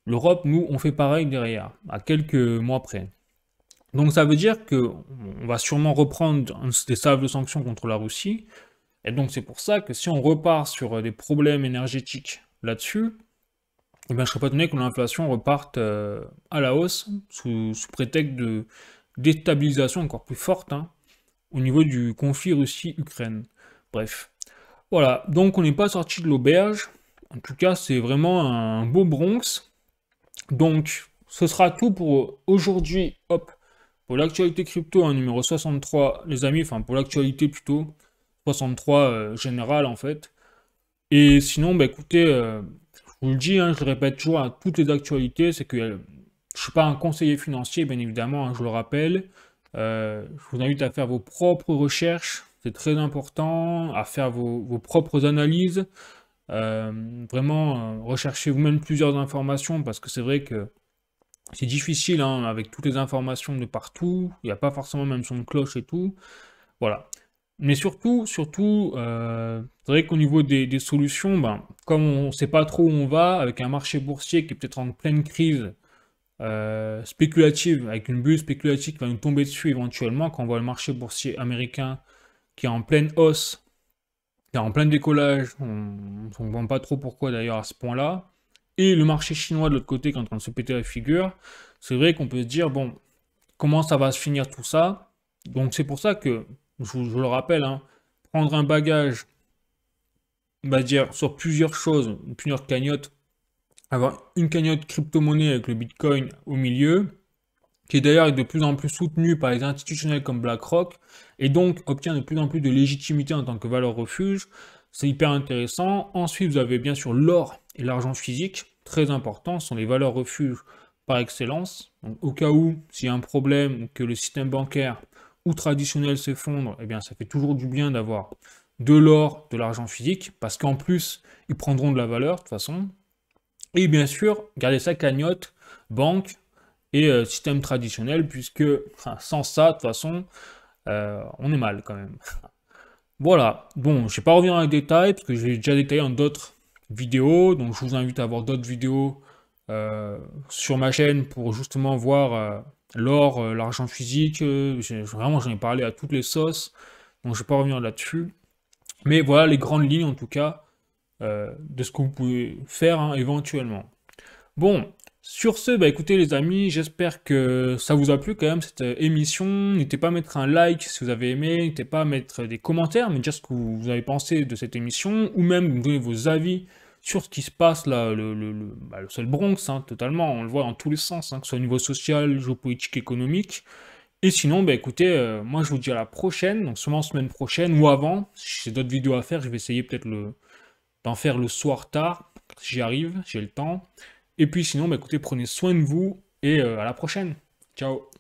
l'Europe, nous, on fait pareil derrière, à quelques mois près. Donc ça veut dire que on va sûrement reprendre des salves de sanctions contre la Russie, et donc c'est pour ça que si on repart sur des problèmes énergétiques là-dessus, eh bien, je ne serais pas étonné que l'inflation reparte à la hausse sous prétexte de déstabilisation encore plus forte, hein, au niveau du conflit Russie-Ukraine. Bref. Voilà, donc on n'est pas sorti de l'auberge. En tout cas, c'est vraiment un beau Bronx. Donc, ce sera tout pour aujourd'hui. Hop, pour l'actualité crypto, hein, numéro 63, les amis, enfin pour l'actualité plutôt, 63 général en fait. Et sinon, bah écoutez, je vous le dis, hein, je le répète toujours à toutes les actualités, c'est que je ne suis pas un conseiller financier, bien évidemment, hein, je le rappelle. Je vous invite à faire vos propres recherches, c'est très important, à faire vos propres analyses. Vraiment, recherchez vous-même plusieurs informations, parce que c'est vrai que c'est difficile, hein, avec toutes les informations de partout, il n'y a pas forcément même son de cloche et tout. Voilà. Mais surtout, c'est vrai qu'au niveau des solutions, ben, comme on ne sait pas trop où on va, avec un marché boursier qui est peut-être en pleine crise spéculative, avec une bulle spéculative qui va nous tomber dessus éventuellement, quand on voit le marché boursier américain qui est en pleine hausse, qui est en plein décollage, on ne comprend pas trop pourquoi d'ailleurs à ce point-là, et le marché chinois de l'autre côté qui est en train de se péter la figure, c'est vrai qu'on peut se dire, bon, comment ça va se finir tout ça? Donc c'est pour ça que je le rappelle, hein, prendre un bagage, on va dire, sur plusieurs choses, plusieurs cagnottes, avoir une cagnotte crypto-monnaie avec le Bitcoin au milieu, qui est d'ailleurs de plus en plus soutenu par les institutionnels comme BlackRock, et donc obtient de plus en plus de légitimité en tant que valeur refuge, c'est hyper intéressant. Ensuite, vous avez bien sûr l'or et l'argent physique, très important, ce sont les valeurs refuges par excellence. Donc, au cas où, s'il y a un problème ou que le système bancaire ou traditionnel s'effondre, eh bien ça fait toujours du bien d'avoir de l'or, de l'argent physique, parce qu'en plus, ils prendront de la valeur de toute façon. Et bien sûr, garder sa cagnotte, banque et système traditionnel, puisque sans ça, de toute façon, on est mal quand même. Voilà, bon, je ne vais pas revenir dans les détails, parce que j'ai déjà détaillé dans d'autres vidéos, donc je vous invite à voir d'autres vidéos sur ma chaîne pour justement voir l'or, l'argent physique, vraiment j'en ai parlé à toutes les sauces, donc je ne vais pas revenir là-dessus. Mais voilà les grandes lignes en tout cas de ce que vous pouvez faire, hein, éventuellement. Bon, sur ce, bah écoutez les amis, j'espère que ça vous a plu quand même cette émission. N'hésitez pas à mettre un like si vous avez aimé, n'hésitez pas à mettre des commentaires, me dire ce que vous avez pensé de cette émission, ou même me donner vos avis sur ce qui se passe là, le seul Bronx, hein, totalement, on le voit dans tous les sens, hein, que ce soit au niveau social, géopolitique, économique. Et sinon, bah écoutez, moi je vous dis à la prochaine, donc sûrement semaine prochaine ou avant, si j'ai d'autres vidéos à faire, je vais essayer peut-être d'en faire le soir tard, si j'y arrive, j'ai le temps. Et puis sinon, bah écoutez, prenez soin de vous et à la prochaine. Ciao.